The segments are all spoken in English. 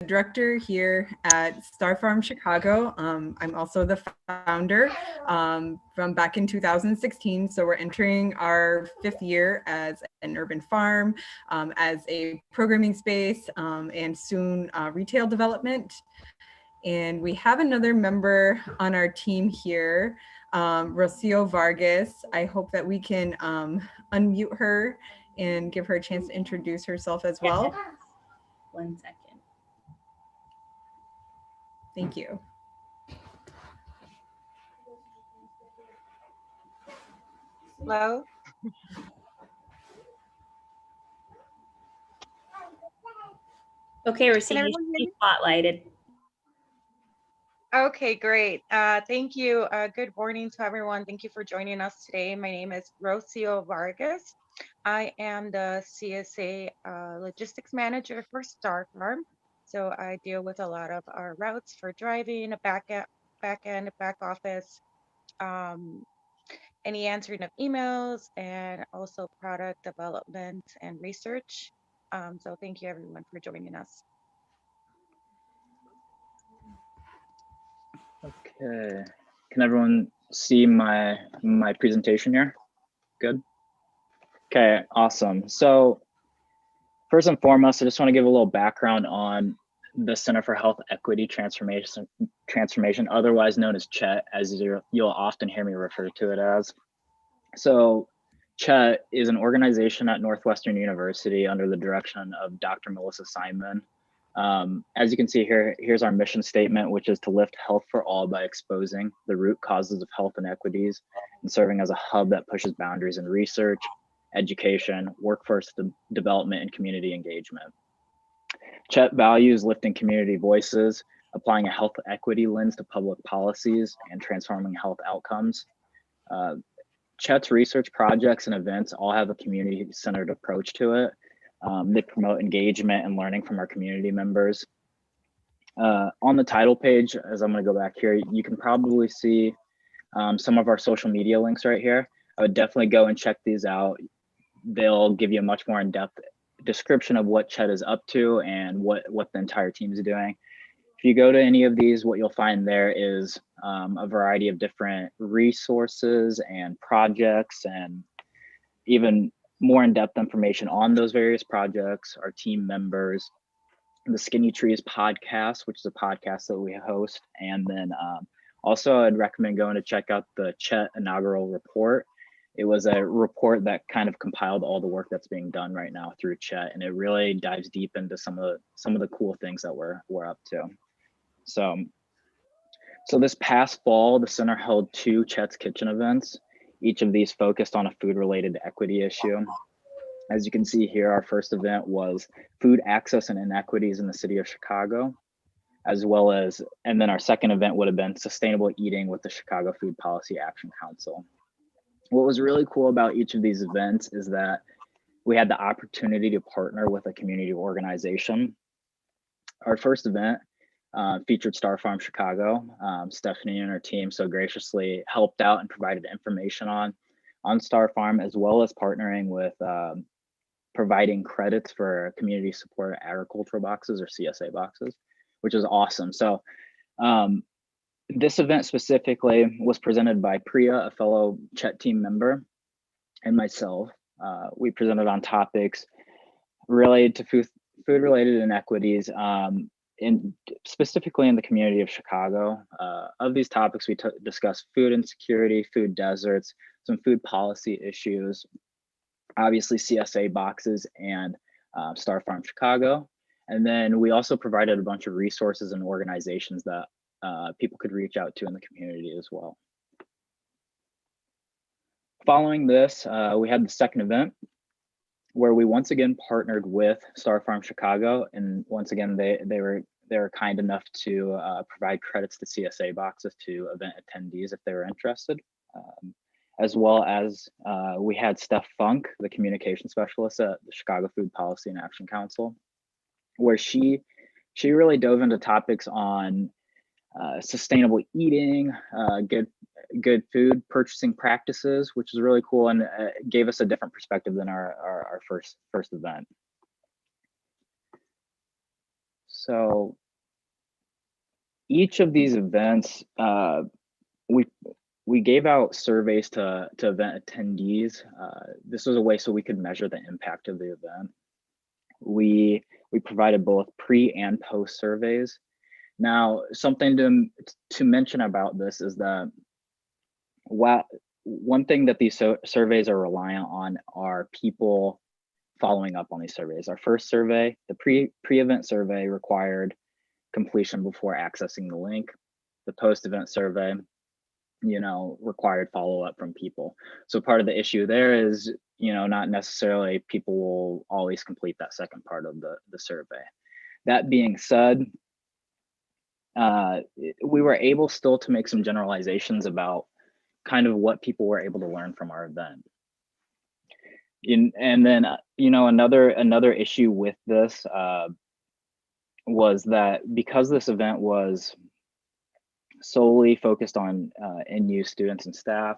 director here at Star Farm Chicago. I'm also the founder from back in 2016. So we're entering our 5th year as an urban farm, as a programming space, and soon retail development. And we have another member on our team here, Rocio Vargas. I hope that we can unmute her and give her a chance to introduce herself as well. 1 second. Thank you. Hello. Okay, Rocio, you should be spotlighted. Okay, great. Thank you. Good morning to everyone. Thank you for joining us today. My name is Rocio Vargas. I am the CSA logistics manager for Star Farm. So I deal with a lot of our routes for driving, back end, back office, any answering of emails, and also product development and research. So thank you everyone for joining us. Okay, can everyone see my presentation here? Good. Okay, awesome. So first and foremost, I just want to give a little background on the Center for Health Equity Transformation, otherwise known as CHET, as you'll often hear me refer to it as. So CHET is an organization at Northwestern University under the direction of Dr. Melissa Simon. As you can see here, here's our mission statement, which is to lift health for all by exposing the root causes of health inequities and serving as a hub that pushes boundaries in research, education, workforce development, and community engagement. CHET values lifting community voices, applying a health equity lens to public policies, and transforming health outcomes. CHET's research projects and events all have a community-centered approach to it. They promote engagement and learning from our community members. On the title page, as I'm going to go back here, you can probably see some of our social media links right here. I would definitely go and check these out. They'll give you a much more in-depth description of what CHET is up to and what the entire team is doing. If you go to any of these, what you'll find there is a variety of different resources and projects, and even more in-depth information on those various projects, our team members, the Skinny Trees podcast, which is a podcast that we host. And then also I'd recommend going to check out the CHET inaugural report. It was a report that kind of compiled all the work that's being done right now through CHET, and it really dives deep into some of the cool things that we're up to. So this past fall, the center held 2 CHET's Kitchen events. Each of these focused on a food-related equity issue. As you can see here, our first event was food access and inequities in the city of Chicago, as well as, and then our second event would have been sustainable eating with the Chicago Food Policy Action Council. What was really cool about each of these events is that we had the opportunity to partner with a community organization. Our first event featured Star Farm Chicago. Stephanie and her team so graciously helped out and provided information on Star Farm, as well as partnering with providing credits for community support agricultural boxes, or CSA boxes, which is awesome. So this event specifically was presented by Priya, a fellow CHET team member, and myself. We presented on topics related to food-related inequities, specifically in the community of Chicago. Of these topics, we discussed food insecurity, food deserts, some food policy issues, obviously CSA boxes, and Star Farm Chicago. And then we also provided a bunch of resources and organizations that people could reach out to in the community as well. Following this, we had the second event, where we once again partnered with Star Farm Chicago, and once again they were kind enough to provide credits to CSA boxes to event attendees if they were interested, as well as we had Steph Funk, the communication specialist at the Chicago Food Policy and Action Council, where she really dove into topics on sustainable eating, good food purchasing practices, which is really cool, and gave us a different perspective than our first event. So each of these events, we gave out surveys to event attendees. This was a way so we could measure the impact of the event. We provided both pre and post surveys. Now, something to mention about this is that one thing that these surveys are reliant on are people following up on these surveys. Our first survey, the pre-event survey, required completion before accessing the link. The post-event survey, required follow-up from people. So part of the issue there is, not necessarily people will always complete that second part of the survey. That being said, we were able still to make some generalizations about kind of what people were able to learn from our event. And then, another issue with this was that because this event was solely focused on NU students and staff,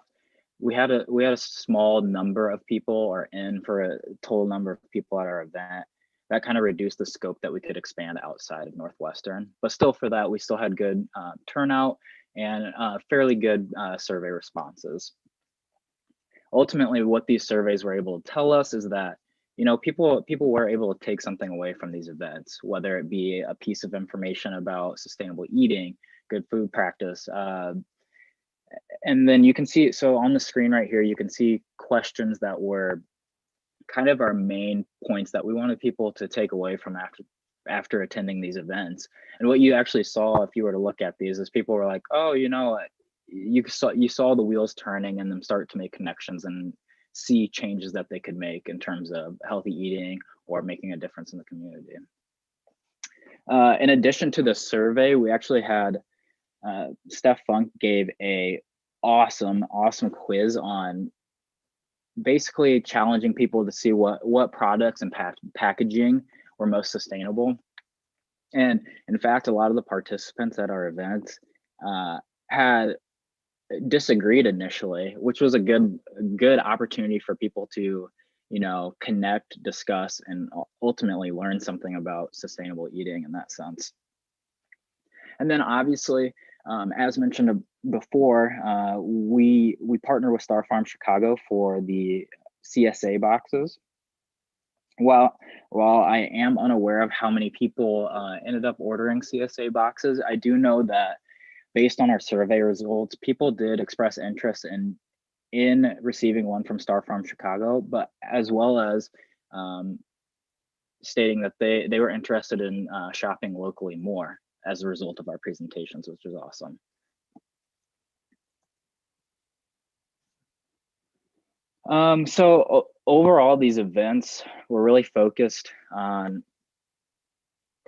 we had a small number of people, or in for a total number of people at our event. That kind of reduced the scope that we could expand outside of Northwestern. But still, for that, we still had good turnout and fairly good survey responses. Ultimately, what these surveys were able to tell us is that people were able to take something away from these events, whether it be a piece of information about sustainable eating, good food practice, and then you can see, so on the screen right here, you can see questions that were kind of our main points that we wanted people to take away from after attending these events. And what you actually saw, if you were to look at these, is people were like, oh, you saw the wheels turning and them start to make connections and see changes that they could make in terms of healthy eating or making a difference in the community. In addition to the survey, we actually had Steph Funk gave a awesome quiz on basically challenging people to see what products and packaging were most sustainable. And in fact, a lot of the participants at our events had disagreed initially, which was a good opportunity for people to connect, discuss, and ultimately learn something about sustainable eating in that sense. And then obviously, as mentioned before, we partner with Star Farm Chicago for the CSA boxes. While I am unaware of how many people ended up ordering CSA boxes, I do know that based on our survey results, people did express interest in receiving one from Star Farm Chicago, but as well as stating that they were interested in shopping locally more as a result of our presentations, which was awesome. So overall, these events were really focused on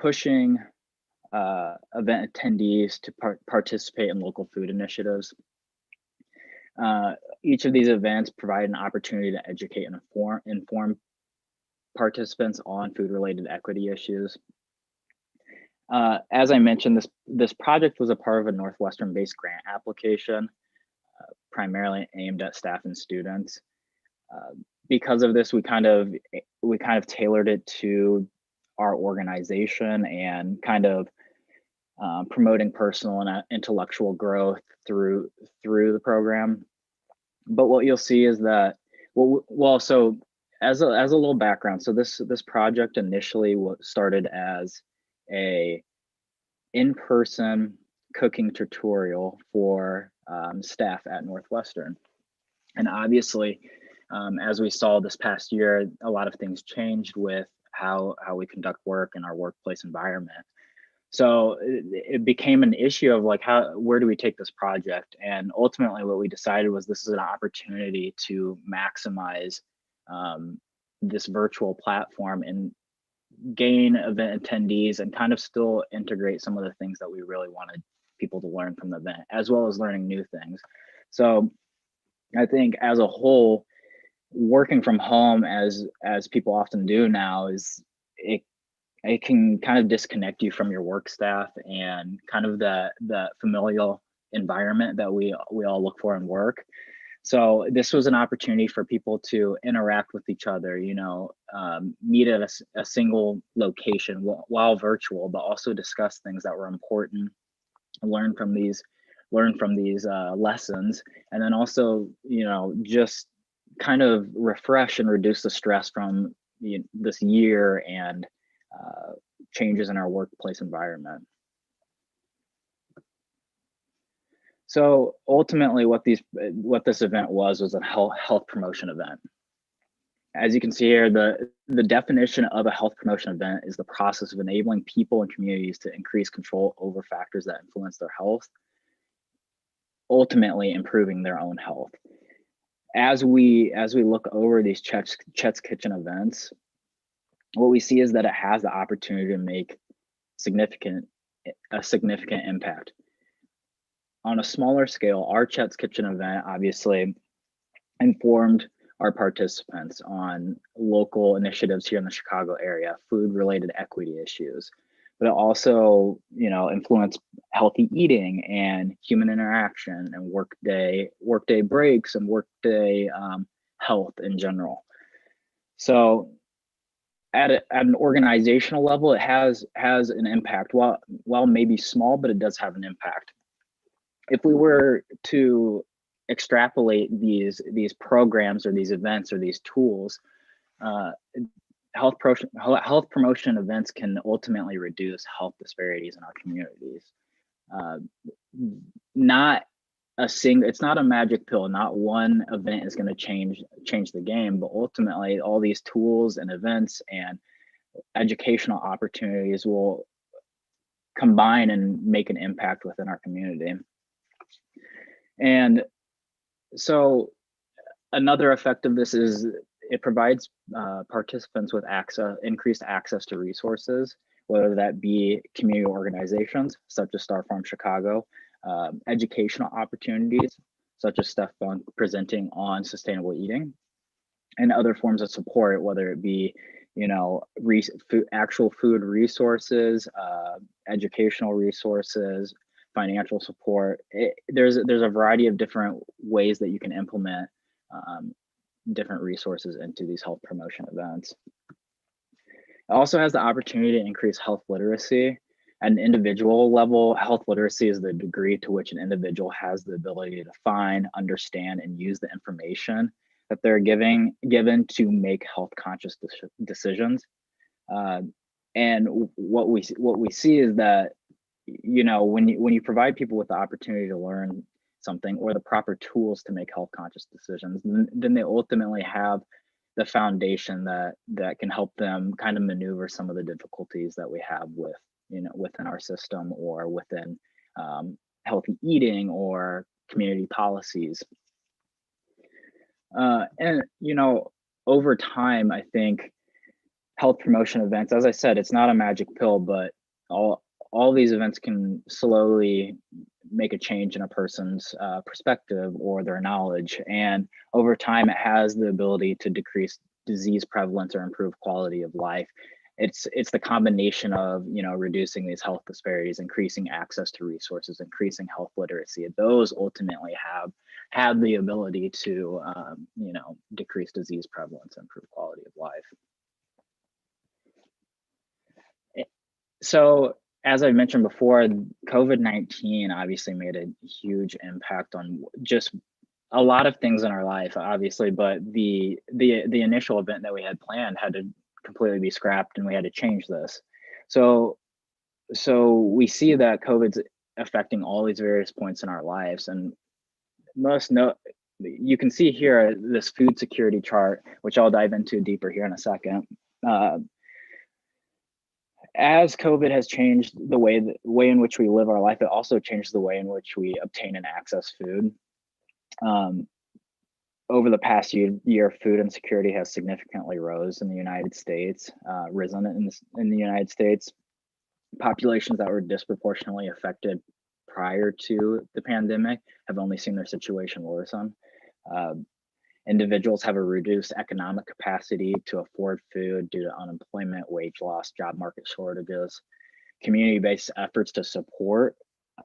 pushing event attendees to participate in local food initiatives. Each of these events provide an opportunity to educate and inform participants on food-related equity issues. As I mentioned, this project was a part of a Northwestern-based grant application, primarily aimed at staff and students. Because of this, we kind of tailored it to our organization and kind of promoting personal and intellectual growth through the program. But what you'll see is that, so as a little background, so this project initially started as a in-person cooking tutorial for staff at Northwestern. And obviously, as we saw this past year, a lot of things changed with how we conduct work in our workplace environment. So it became an issue of like, where do we take this project? And ultimately what we decided was this is an opportunity to maximize this virtual platform and gain event attendees and kind of still integrate some of the things that we really wanted people to learn from the event, as well as learning new things. So I think as a whole, working from home as people often do now, is it can kind of disconnect you from your work staff and kind of the familial environment that we all look for in work. So this was an opportunity for people to interact with each other, meet at a single location while virtual, but also discuss things that were important, learn from these lessons, and then also, just kind of refresh and reduce the stress from this year and changes in our workplace environment. So ultimately what this event was a health promotion event. As you can see here, the definition of a health promotion event is the process of enabling people and communities to increase control over factors that influence their health, ultimately improving their own health. As we look over these Chet's Kitchen events, what we see is that it has the opportunity to make a significant impact. On a smaller scale, our Chet's Kitchen event obviously informed our participants on local initiatives here in the Chicago area, food-related equity issues, but it also, influenced healthy eating and human interaction and workday breaks and workday health in general. So at an organizational level, it has an impact. While maybe small, but it does have an impact. If we were to extrapolate these programs or these events or these tools, health promotion events can ultimately reduce health disparities in our communities. It's not a magic pill. Not one event is going to change the game, but ultimately all these tools and events and educational opportunities will combine and make an impact within our community. And so another effect of this is it provides participants with increased access to resources, whether that be community organizations such as Star Farm Chicago, educational opportunities such as Steph presenting on sustainable eating, and other forms of support, whether it be actual food resources, educational resources, financial support. There's a variety of different ways that you can implement different resources into these health promotion events. It also has the opportunity to increase health literacy. At an individual level, health literacy is the degree to which an individual has the ability to find, understand, and use the information that they're given to make health conscious decisions. And what we see is that when you provide people with the opportunity to learn something or the proper tools to make health conscious decisions, then they ultimately have the foundation that can help them kind of maneuver some of the difficulties that we have within our system or within healthy eating or community policies. And over time, I think health promotion events, as I said, it's not a magic pill, but all these events can slowly make a change in a person's perspective or their knowledge. And over time, it has the ability to decrease disease prevalence or improve quality of life. It's the combination of, reducing these health disparities, increasing access to resources, increasing health literacy. Those ultimately have the ability to, decrease disease prevalence and improve quality of life. So, as I mentioned before, COVID-19 obviously made a huge impact on just a lot of things in our life, obviously, but the initial event that we had planned had to completely be scrapped and we had to change this. So we see that COVID's affecting all these various points in our lives, and you can see here this food security chart, which I'll dive into deeper here in a second. As COVID has changed the way in which we live our life, it also changed the way in which we obtain and access food. Over the past year, food insecurity has significantly risen in the United States. In the United States, populations that were disproportionately affected prior to the pandemic have only seen their situation worsen. Individuals have a reduced economic capacity to afford food due to unemployment, wage loss, job market shortages. Community-based efforts to support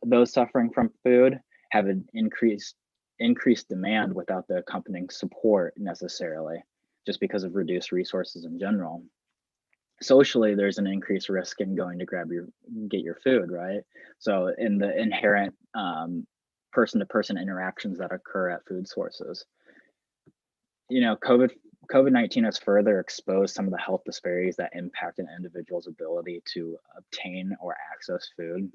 those suffering from food have increased increased demand without the accompanying support necessarily, just because of reduced resources in general. Socially, there's an increased risk in going to get your food, right? So in the inherent person-to-person interactions that occur at food sources. You know, COVID-19 has further exposed some of the health disparities that impact an individual's ability to obtain or access food.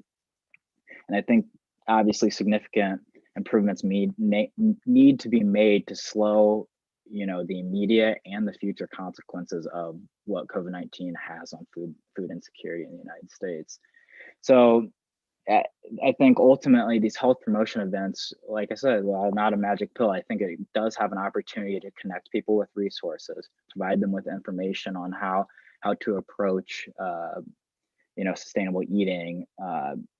And I think obviously significant improvements need to be made to slow, you know, the immediate and the future consequences of what COVID-19 has on food insecurity in the United States. So I think ultimately these health promotion events, like I said, while not a magic pill, I think it does have an opportunity to connect people with resources, provide them with information on how to approach, you know, sustainable eating,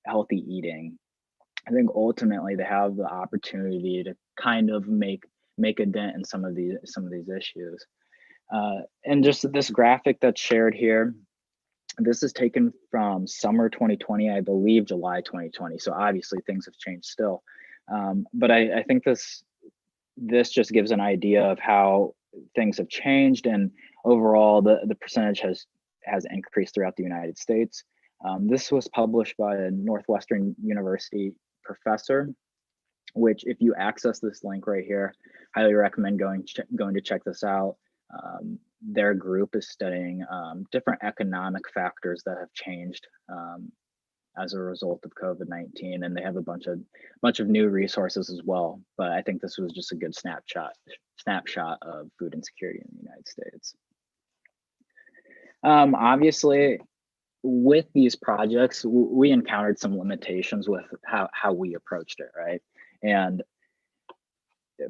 healthy eating. I think ultimately they have the opportunity to kind of make a dent in some of these issues. And just this graphic that's shared here, this is taken from summer 2020, I believe July 2020. So obviously things have changed still. But I think this just gives an idea of how things have changed, and overall the percentage has increased throughout the United States. This was published by a Northwestern University professor, which if you access this link right here, highly recommend going to check this out. Their group is studying different economic factors that have changed as a result of COVID-19, and they have a bunch of new resources as well. But I think this was just a good snapshot of food insecurity in the United States. Obviously, with these projects, we encountered some limitations with how we approached it, right? And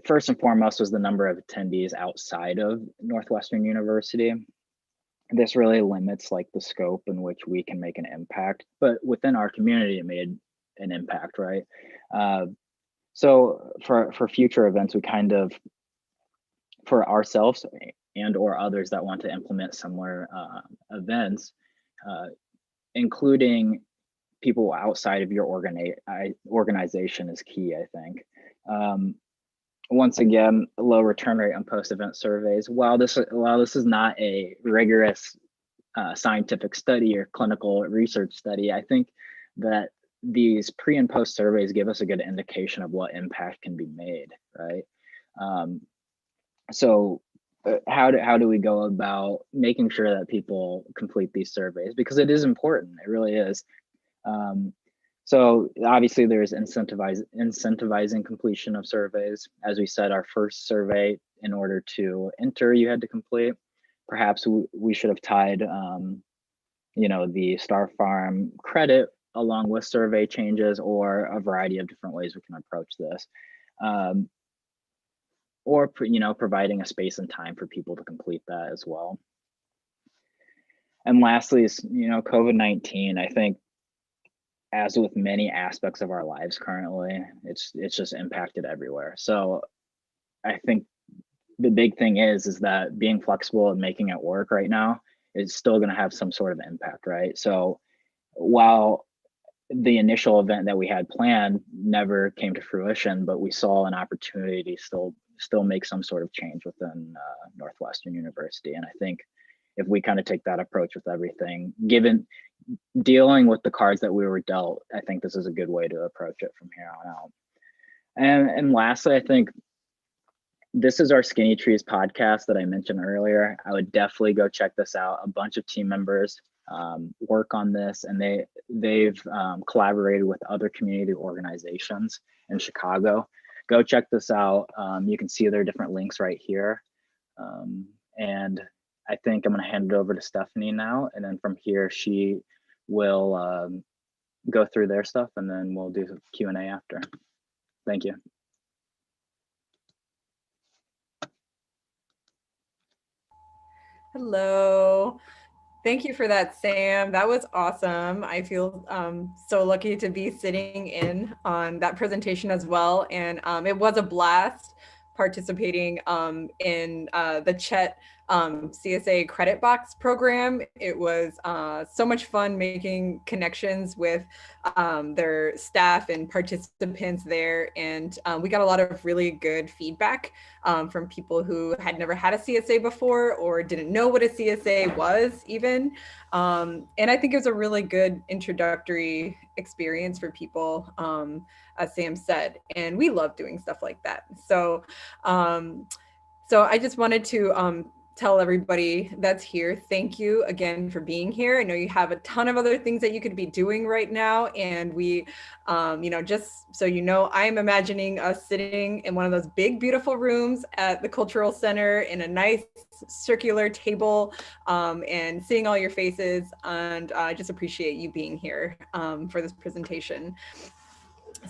first and foremost was the number of attendees outside of Northwestern University. This really limits like the scope in which we can make an impact, but within our community, it made an impact, right? So for future events, we kind of, for ourselves and or others that want to implement similar events, including people outside of your organization is key, I think. Once again, low return rate on post-event surveys. While this is not a rigorous scientific study or clinical research study, I think that these pre and post surveys give us a good indication of what impact can be made, right? So how do we go about making sure that people complete these surveys? Because it is important, it really is. So obviously there's incentivizing completion of surveys. As we said, our first survey, in order to enter, you had to complete. Perhaps we should have tied, you know, the Star Farm credit along with survey changes, or a variety of different ways we can approach this. Or, you know, providing a space and time for people to complete that as well. And lastly is, you know, COVID-19, I think, as with many aspects of our lives currently, it's just impacted everywhere. So I think the big thing is that being flexible and making it work right now is still going to have some sort of impact, right? So while the initial event that we had planned never came to fruition, but we saw an opportunity to still make some sort of change within Northwestern University. And I think if we kind of take that approach with everything, given dealing with the cards that we were dealt, I think this is a good way to approach it from here on out. And lastly, I think this is our Skinny Trees podcast that I mentioned earlier. I would definitely go check this out. A bunch of team members work on this, and they've collaborated with other community organizations in Chicago. Go check this out. You can see their different links right here. And I think I'm going to hand it over to Stephanie now, and then from here she will go through their stuff, and then we'll do Q&A after. Thank you. Hello. Thank you for that, Sam. That was awesome. I feel so lucky to be sitting in on that presentation as well. And it was a blast participating in the Chet CSA credit box program. It was so much fun making connections with their staff and participants there. And we got a lot of really good feedback from people who had never had a CSA before or didn't know what a CSA was even. And I think it was a really good introductory experience for people, as Sam said, and we love doing stuff like that. So I just wanted to tell everybody that's here, thank you again for being here. I know you have a ton of other things that you could be doing right now. And we, just so you know, I'm imagining us sitting in one of those big, beautiful rooms at the Cultural Center in a nice circular table and seeing all your faces. And I just appreciate you being here for this presentation.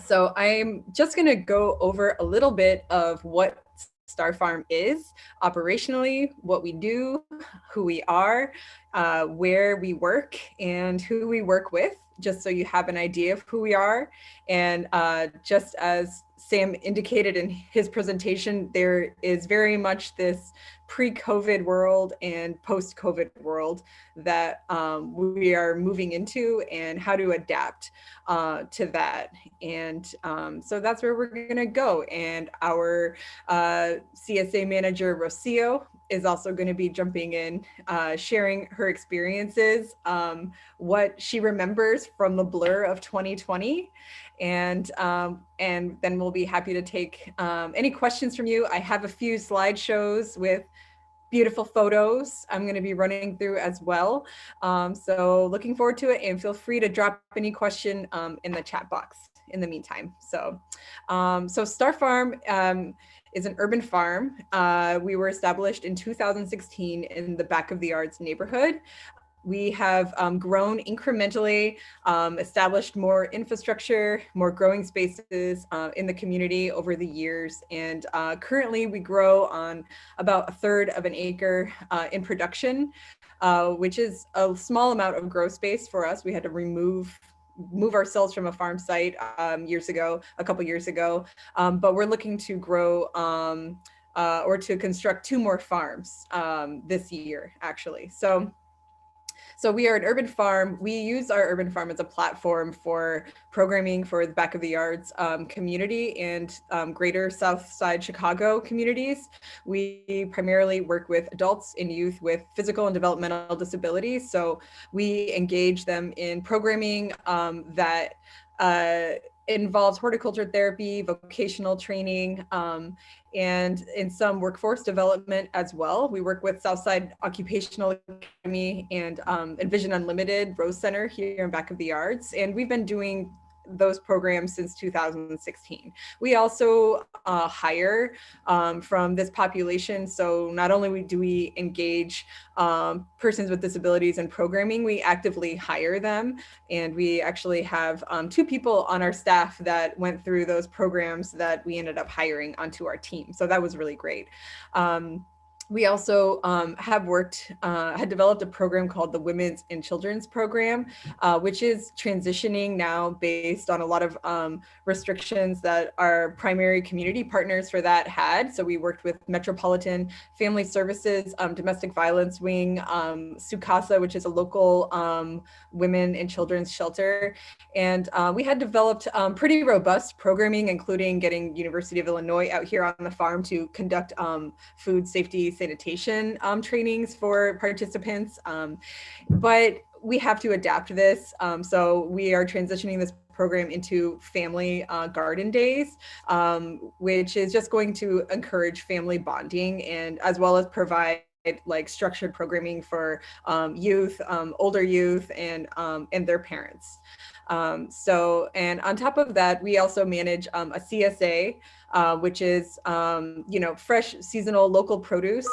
So I'm just going to go over a little bit of what Star Farm is operationally, what we do, who we are, where we work, and who we work with, just so you have an idea of who we are. And just as Sam indicated in his presentation, there is very much this pre-COVID world and post-COVID world that we are moving into, and how to adapt to that. And so that's where we're going to go. And our CSA manager, Rocio, is also going to be jumping in, sharing her experiences, what she remembers from the blur of 2020. And then we'll be happy to take any questions from you. I have a few slideshows with beautiful photos I'm going to be running through as well. So looking forward to it, and feel free to drop any question in the chat box in the meantime. So Star Farm is an urban farm. We were established in 2016 in the Back of the Yards neighborhood. We have grown incrementally, established more infrastructure, more growing spaces in the community over the years. And currently we grow on about 1/3 of an acre in production, which is a small amount of grow space for us. We had to move ourselves from a farm site a couple years ago, but we're looking to grow or to construct 2 more farms this year, actually. So we are an urban farm. We use our urban farm as a platform for programming for the Back of the Yards community and greater South Side Chicago communities. We primarily work with adults and youth with physical and developmental disabilities. So we engage them in programming that involves horticulture therapy, vocational training, and in some workforce development as well. We work with Southside Occupational Academy and Vision Unlimited Rose Center here in Back of the Yards. And we've been doing those programs since 2016. We also hire from this population. So not only do we engage persons with disabilities in programming, we actively hire them. And we actually have 2 people on our staff that went through those programs that we ended up hiring onto our team. So that was really great. We also had developed a program called the Women's and Children's Program, which is transitioning now based on a lot of restrictions that our primary community partners for that had. So we worked with Metropolitan Family Services, Domestic Violence Wing, Sukasa, which is a local women and children's shelter. And we had developed pretty robust programming, including getting University of Illinois out here on the farm to conduct food safety sanitation trainings for participants. But we have to adapt this. So we are transitioning this program into family garden days, which is just going to encourage family bonding, and as well as provide like structured programming for youth, older youth, and their parents. And on top of that, we also manage a CSA, which is, fresh seasonal local produce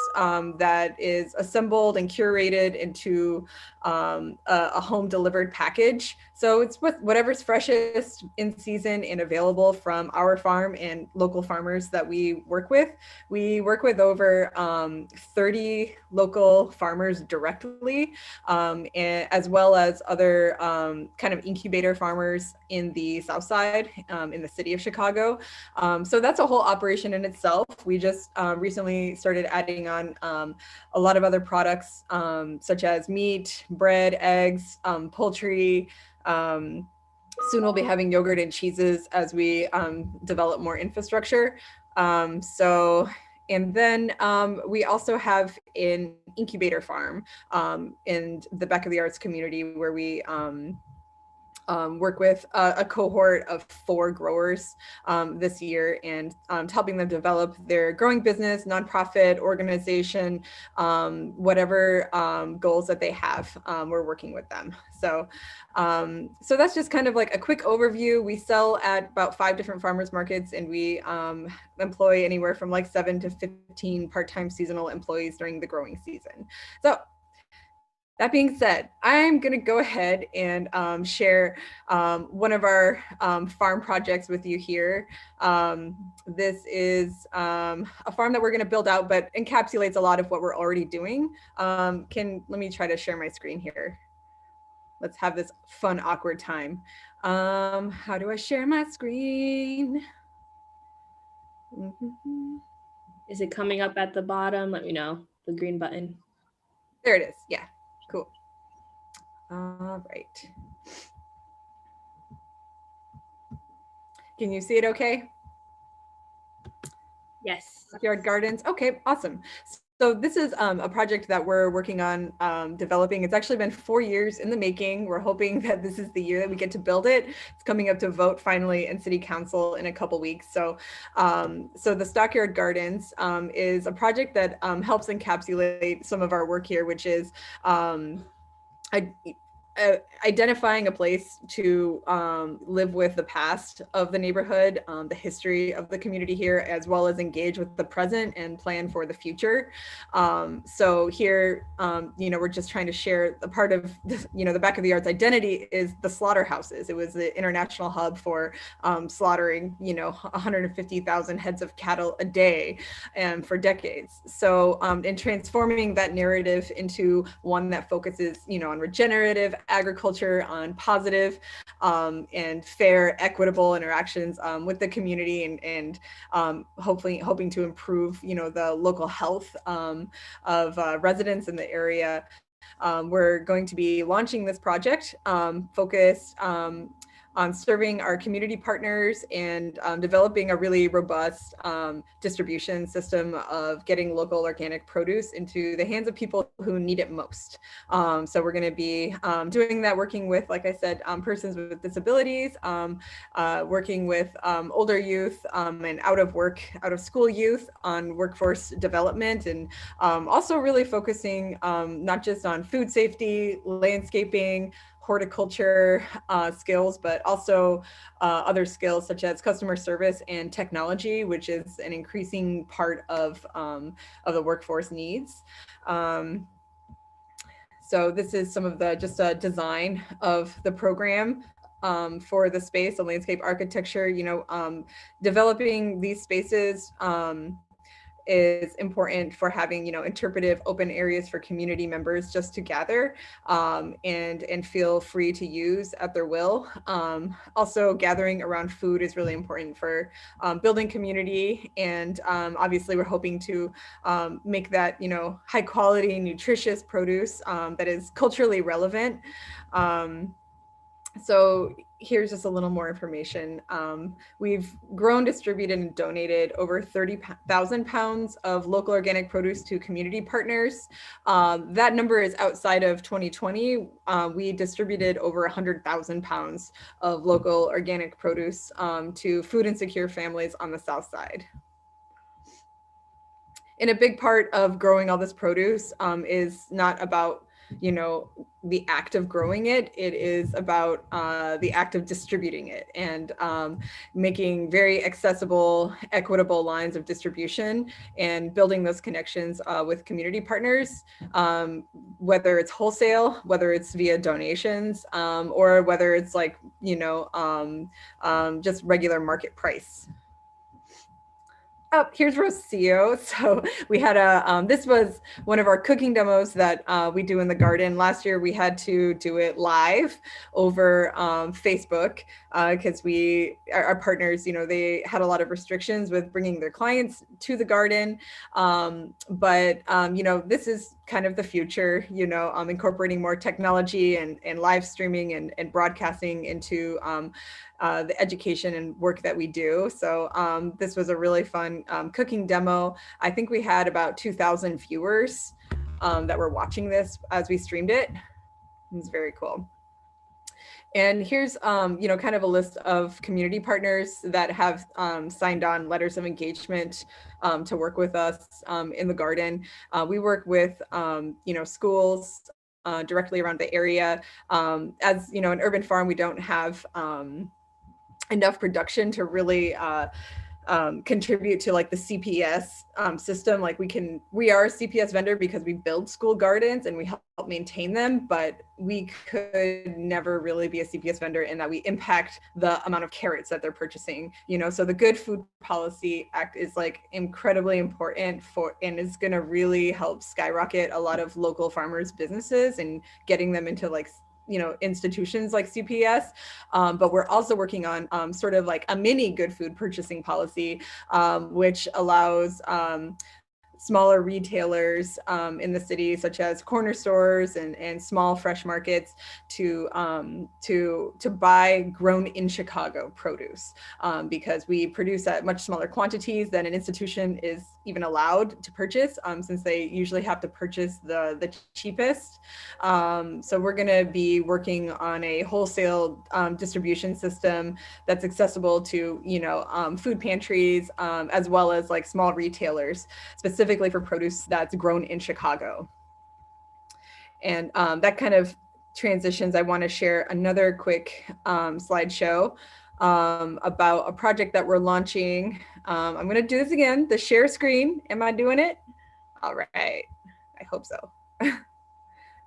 that is assembled and curated into a home delivered package. So it's whatever's freshest in season and available from our farm and local farmers that we work with. We work with over 30 local farmers directly, as well as other kind of incubator farmers in the South Side, in the city of Chicago. So that's a whole operation in itself. We just recently started adding on a lot of other products, such as meat, bread, eggs, poultry. Soon we'll be having yogurt and cheeses as we develop more infrastructure. And then we also have an incubator farm in the Back of the Arts community where we work with a cohort of 4 growers this year, and helping them develop their growing business, nonprofit organization, whatever goals that they have. We're working with them. So that's just kind of like a quick overview. We sell at about 5 different farmers markets, and we employ anywhere from like 7 to 15 part-time seasonal employees during the growing season. So that being said, I'm going to go ahead and share one of our farm projects with you here. This is a farm that we're going to build out, but encapsulates a lot of what we're already doing. Let me try to share my screen here. Let's have this fun, awkward time. How do I share my screen? Is it coming up at the bottom? Let me know, the green button. There it is. Yeah, cool. All right. Can you see it okay? Yes. Stockyard Gardens. Okay, awesome. So this is a project that we're working on developing. It's actually been 4 years in the making. We're hoping that this is the year that we get to build it. It's coming up to vote finally in City Council in a couple weeks. So the Stockyard Gardens is a project that helps encapsulate some of our work here, which is identifying a place to live with the past of the neighborhood, the history of the community here, as well as engage with the present and plan for the future. So here, we're just trying to share a part of, the Back of the Arts identity is the slaughterhouses. It was the international hub for slaughtering, 150,000 heads of cattle a day and for decades. So in transforming that narrative into one that focuses, on regenerative agriculture, on positive and fair, equitable interactions with the community, and hopefully hoping to improve, the local health of residents in the area. We're going to be launching this project focused on serving our community partners and developing a really robust distribution system of getting local organic produce into the hands of people who need it most. So we're going to be doing that, working with, like I said, persons with disabilities, working with older youth and out of school youth on workforce development, and also really focusing not just on food safety, landscaping, horticulture skills, but also other skills such as customer service and technology, which is an increasing part of the workforce needs. So this is some of the design of the program for the space, the landscape architecture. Developing these spaces is important for having, interpretive open areas for community members just to gather and feel free to use at their will. Also, gathering around food is really important for building community. And obviously, we're hoping to make that, high quality, nutritious produce that is culturally relevant. So here's just a little more information. We've grown, distributed, and donated over 30,000 pounds of local organic produce to community partners. That number is outside of 2020. We distributed over 100,000 pounds of local organic produce to food insecure families on the South Side. And a big part of growing all this produce is not about the act of growing it. It is about the act of distributing it and making very accessible, equitable lines of distribution and building those connections with community partners, whether it's wholesale, whether it's via donations, or whether it's like, just regular market price. Oh, here's Rocio. So we had this was one of our cooking demos that we do in the garden. Last year we had to do it live over Facebook because our partners, they had a lot of restrictions with bringing their clients to the garden. But this is kind of the future, incorporating more technology and live streaming and broadcasting into the education and work that we do. So this was a really fun cooking demo. I think we had about 2,000 viewers that were watching this as we streamed it. It was very cool. And here's, kind of a list of community partners that have signed on letters of engagement to work with us in the garden. We work with, schools directly around the area. As an urban farm, we don't have enough production to really contribute to like the CPS system. Like we are a CPS vendor because we build school gardens and we help maintain them, but we could never really be a CPS vendor in that we impact the amount of carrots that they're purchasing, so the Good Food Policy Act is like incredibly important and is going to really help skyrocket a lot of local farmers businesses and getting them into like institutions like CPS, but we're also working on sort of like a mini good food purchasing policy, which allows smaller retailers in the city, such as corner stores and small fresh markets, to buy grown in Chicago produce, because we produce at much smaller quantities than an institution is even allowed to purchase, since they usually have to purchase the cheapest. So we're going to be working on a wholesale distribution system that's accessible to food pantries, as well as like small retailers, specifically for produce that's grown in Chicago. And that kind of transitions. I want to share another quick slideshow about a project that we're launching. I'm going to do this again, the share screen. Am I doing it? All right. I hope so.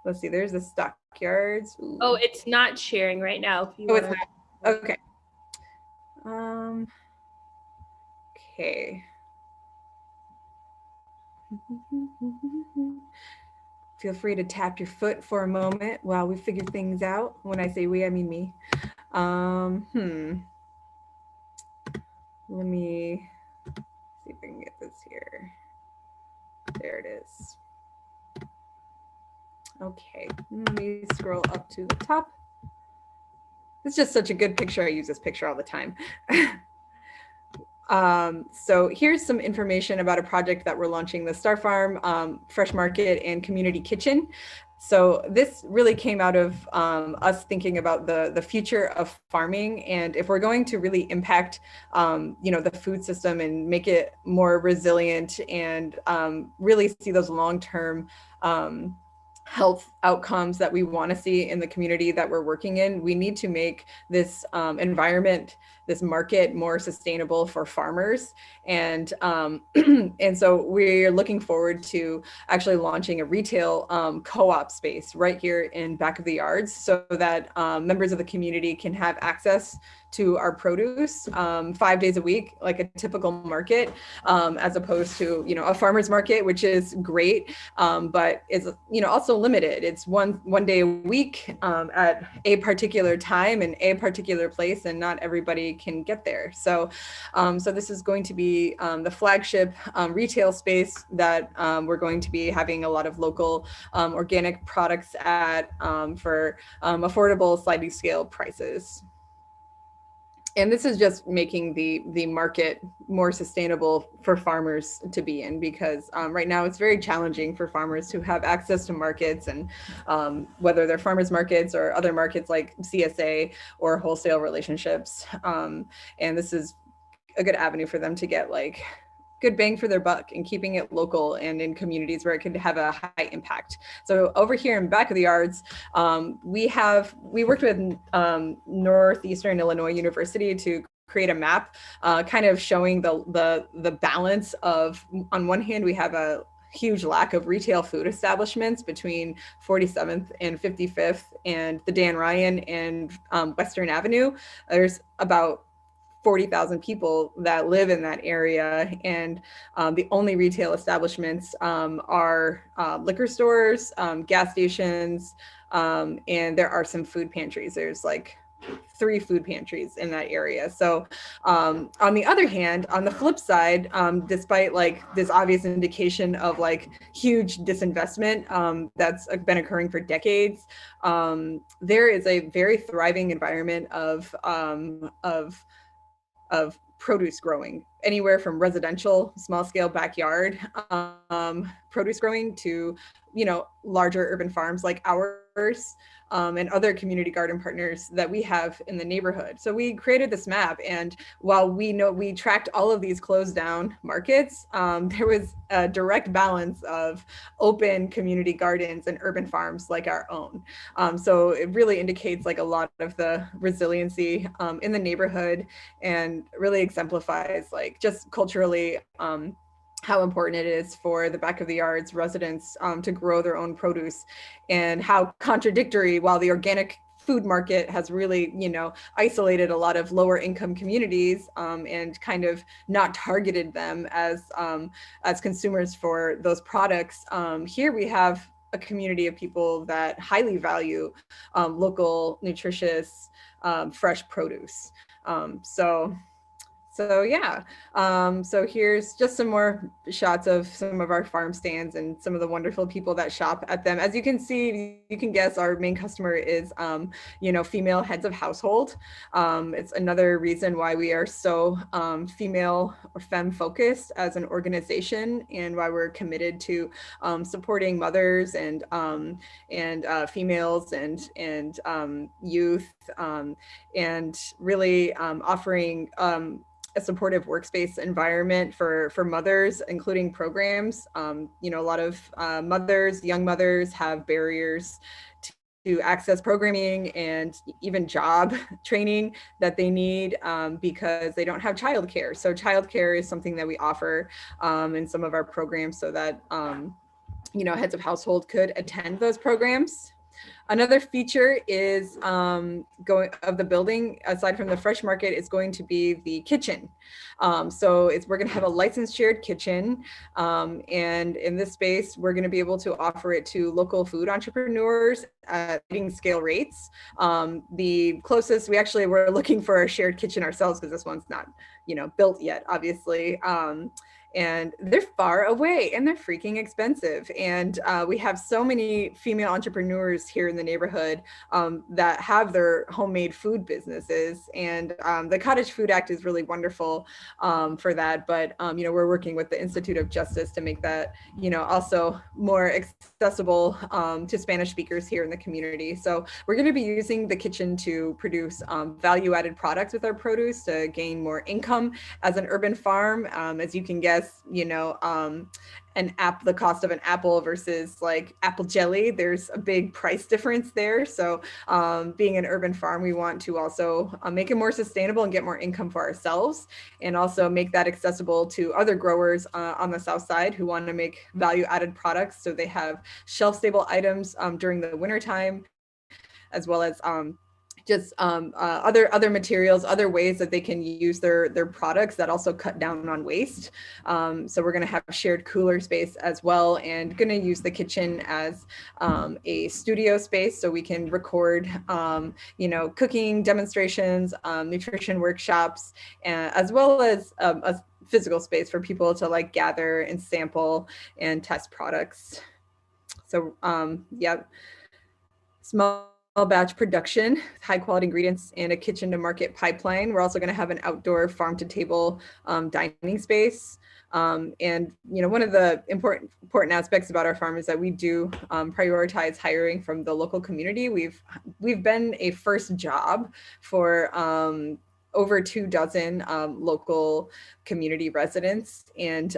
Let's see, there's the Stockyards. Ooh. Oh, it's not sharing right now. If you it's not. Okay. Okay. Feel free to tap your foot for a moment while we figure things out. When I say we, I mean me. Let me see if I can get this here. There it is. Okay, let me scroll up to the top. It's just such a good picture. I use this picture all the time. So here's some information about a project that we're launching, the Star Farm Fresh Market and Community Kitchen. So this really came out of us thinking about the future of farming, and if we're going to really impact, the food system and make it more resilient and really see those long-term health outcomes that we want to see in the community that we're working in, we need to make this environment, this market, more sustainable for farmers. And and so we're looking forward to actually launching a retail co-op space right here in back of the yards, so that members of the community can have access to our produce 5 days a week, like a typical market, as opposed to a farmer's market, which is great, but is also limited. It's one day a week at a particular time in a particular place, and not everybody can get there. So so this is going to be the flagship retail space that we're going to be having a lot of local organic products at for affordable sliding scale prices. And this is just making the market more sustainable for farmers to be in, because right now it's very challenging for farmers to have access to markets, and whether they're farmers markets or other markets like CSA or wholesale relationships. And this is a good avenue for them to get like good bang for their buck, and keeping it local and in communities where it could have a high impact. So over here in back of the yards, we worked with Northeastern Illinois University to create a map, kind of showing the balance of, on one hand, we have a huge lack of retail food establishments between 47th and 55th and the Dan Ryan and Western Avenue. There's about 40,000 people that live in that area, and the only retail establishments are liquor stores, gas stations, and there are some food pantries. There's like 3 food pantries in that area. So on the other hand, on the flip side, despite like this obvious indication of like huge disinvestment that's been occurring for decades, there is a very thriving environment of produce growing, anywhere from residential small scale backyard produce growing to, you know, larger urban farms like ours, and other community garden partners that we have in the neighborhood. So we created this map, and while we tracked all of these closed down markets, there was a direct balance of open community gardens and urban farms like our own. So it really indicates like a lot of the resiliency in the neighborhood, and really exemplifies like just culturally how important it is for the back of the yards residents to grow their own produce, and how contradictory, while the organic food market has really, you know, isolated a lot of lower income communities and kind of not targeted them as consumers for those products. Here we have a community of people that highly value local, nutritious, fresh produce. So yeah, so here's just some more shots of some of our farm stands and some of the wonderful people that shop at them. As you can see, you can guess our main customer is, you know, female heads of household. It's another reason why we are so female or femme focused as an organization, and why we're committed to supporting mothers and females and youth, and really offering a supportive workspace environment for mothers, including programs. You know, a lot of young mothers have barriers to access programming and even job training that they need because they don't have childcare. So childcare is something that we offer in some of our programs, so that you know, heads of household could attend those programs. Another feature is of the building, aside from the fresh market, is going to be the kitchen. So we're going to have a licensed shared kitchen, and in this space, we're going to be able to offer it to local food entrepreneurs at leading scale rates. The closest, we're looking for a shared kitchen ourselves, because this one's not, you know, built yet, obviously. And they're far away, and they're freaking expensive. And we have so many female entrepreneurs here in the neighborhood that have their homemade food businesses. And the Cottage Food Act is really wonderful for that. But, you know, we're working with the Institute of Justice to make that, you know, also more accessible to Spanish speakers here in the community. So we're going to be using the kitchen to produce value-added products with our produce to gain more income as an urban farm. As you can guess, you know, the cost of an apple versus like apple jelly, there's a big price difference there. So being an urban farm, we want to also make it more sustainable and get more income for ourselves, and also make that accessible to other growers on the south side who want to make value-added products, so they have shelf-stable items during the wintertime, as well as just other materials, other ways that they can use their products that also cut down on waste. So we're going to have shared cooler space as well, and going to use the kitchen as a studio space, so we can record, you know, cooking demonstrations, nutrition workshops, as well as a physical space for people to like gather and sample and test products. So yeah, small batch production, high quality ingredients, and a kitchen to market pipeline. We're also going to have an outdoor farm to table dining space. And, you know, one of the important aspects about our farm is that we do prioritize hiring from the local community. We've been a first job for over 24 local community residents. And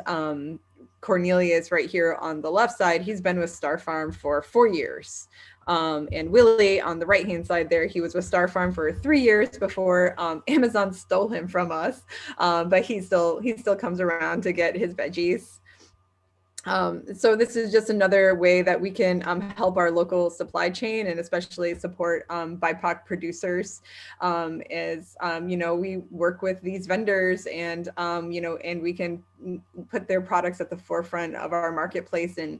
Cornelius right here on the left side, he's been with Star Farm for 4 years. And Willie on the right-hand side there, he was with Star Farm for 3 years before Amazon stole him from us. But he still comes around to get his veggies. So this is just another way that we can help our local supply chain and especially support BIPOC producers. We work with these vendors and, and we can put their products at the forefront of our marketplace and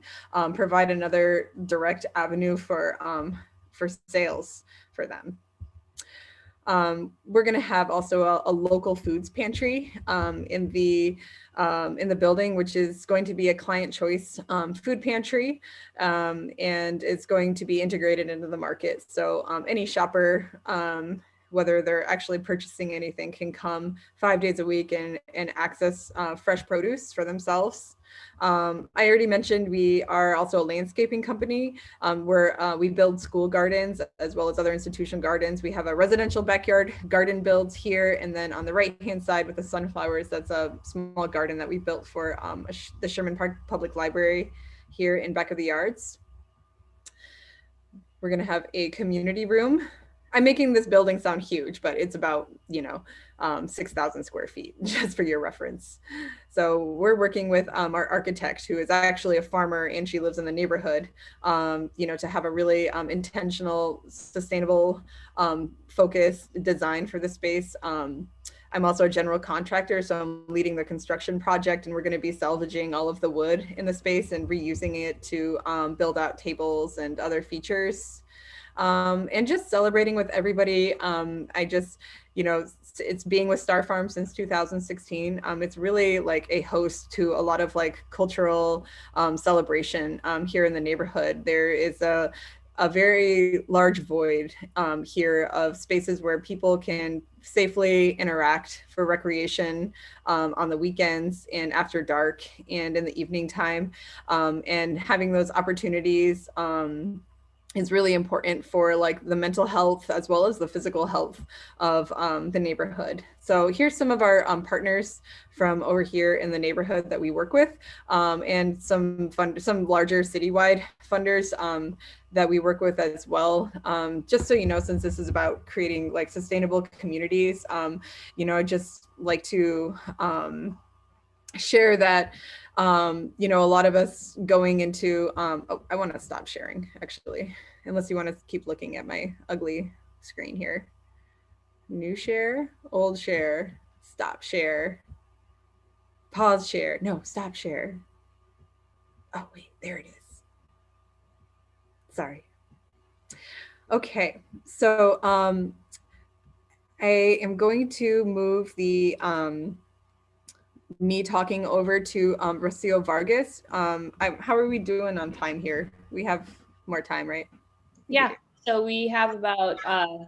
provide another direct avenue for sales for them. We're going to have also a local foods pantry in the building, which is going to be a client choice food pantry, and it's going to be integrated into the market. So any shopper, whether they're actually purchasing anything, can come 5 days a week and access fresh produce for themselves. I already mentioned we are also a landscaping company where we build school gardens as well as other institutional gardens. We have a residential backyard garden built here, and then on the right-hand side with the sunflowers, that's a small garden that we built for the Sherman Park Public Library here in Back of the Yards. We're going to have a community room. I'm making this building sound huge, but it's about, 6,000 square feet, just for your reference. So we're working with our architect, who is actually a farmer, and she lives in the neighborhood, to have a really intentional, sustainable, focused design for the space. I'm also a general contractor, so I'm leading the construction project, and we're going to be salvaging all of the wood in the space and reusing it to build out tables and other features. And just celebrating with everybody. It's being with Star Farm since 2016. It's really like a host to a lot of like cultural celebration here in the neighborhood. There is a very large void here of spaces where people can safely interact for recreation on the weekends and after dark and in the evening time. And having those opportunities is really important for like the mental health as well as the physical health of the neighborhood. So here's some of our partners from over here in the neighborhood that we work with, and some larger citywide funders that we work with as well. Just so you know, since this is about creating like sustainable communities, I just like to share that a lot of us going into I want to stop sharing actually, unless you want to keep looking at my ugly screen here. New share, old share, stop share, pause share, no, stop share. Oh wait, there it is. Sorry. Okay, so I am going to move the me talking over to Rocio Vargas. How are we doing on time here? We have more time, right? Yeah, so we have about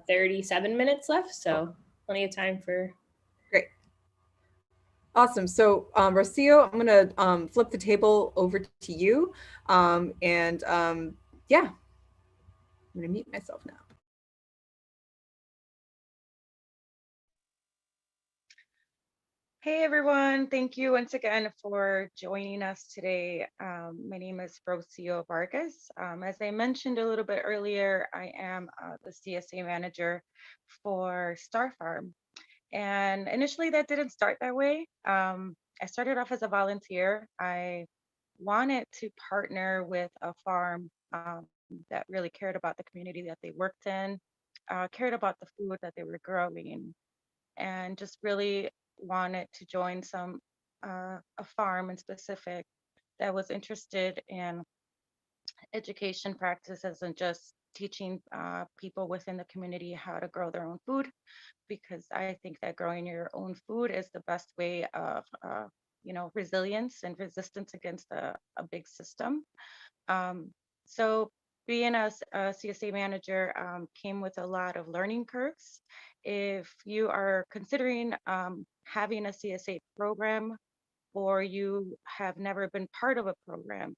37 minutes left, so plenty of time for. Great. Awesome. So Rocio, I'm gonna flip the table over to you. Yeah, I'm gonna mute myself now. Hey everyone, thank you once again for joining us today. My name is Rocio Vargas. As I mentioned a little bit earlier, I am the CSA manager for Star Farm. And initially that didn't start that way. I started off as a volunteer. I wanted to partner with a farm that really cared about the community that they worked in, cared about the food that they were growing, and just really wanted to join a farm in specific that was interested in education practices and just teaching people within the community how to grow their own food, because I think that growing your own food is the best way of resilience and resistance against a big system. So being a CSA manager came with a lot of learning curves. If you are considering having a CSA program, or you have never been part of a program,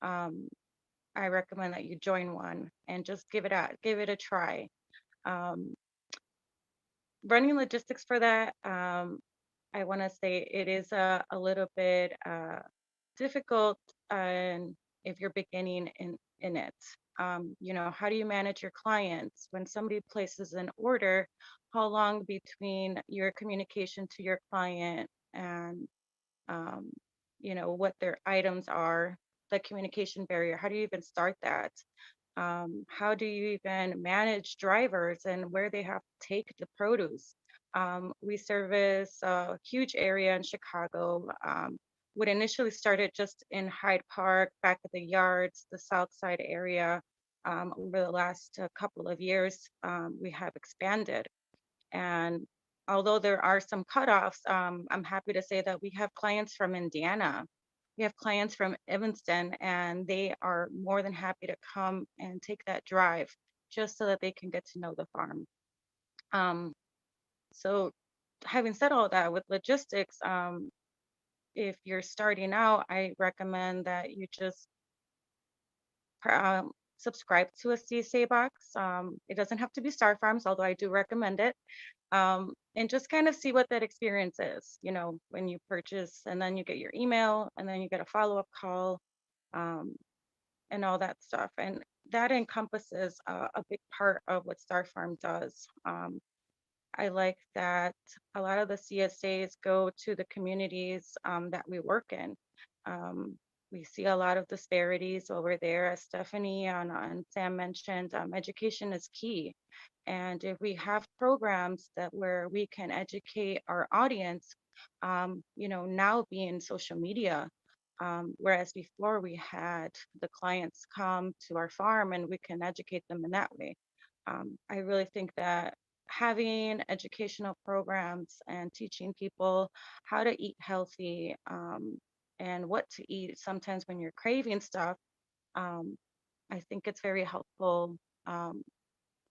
I recommend that you join one and just give it a try. Running logistics for that, I want to say it is a little bit difficult, and if you're beginning in it. How do you manage your clients when somebody places an order? How long between your communication to your client and what their items are, the communication barrier? How do you even start that? How do you even manage drivers and where they have to take the produce? We service a huge area in Chicago. What initially started just in Hyde Park, back at the yards, the South Side area. Over the last couple of years, we have expanded. And although there are some cutoffs, I'm happy to say that we have clients from Indiana. We have clients from Evanston, and they are more than happy to come and take that drive just so that they can get to know the farm. Um, so, having said all that, with logistics, if you're starting out, I recommend that you just subscribe to a CSA box. It doesn't have to be Star Farms, although I do recommend it. And just kind of see what that experience is, you know, when you purchase and then you get your email and then you get a follow-up call, um, and all that stuff. And that encompasses a big part of what Star Farm does. I like that a lot of the CSAs go to the communities that we work in. Um, we see a lot of disparities over there, as Stephanie and Sam mentioned. Education is key, and if we have programs that where we can educate our audience, you know, now being social media, whereas before we had the clients come to our farm and we can educate them in that way. I really think that having educational programs and teaching people how to eat healthy, and what to eat sometimes when you're craving stuff, um, I think it's very helpful,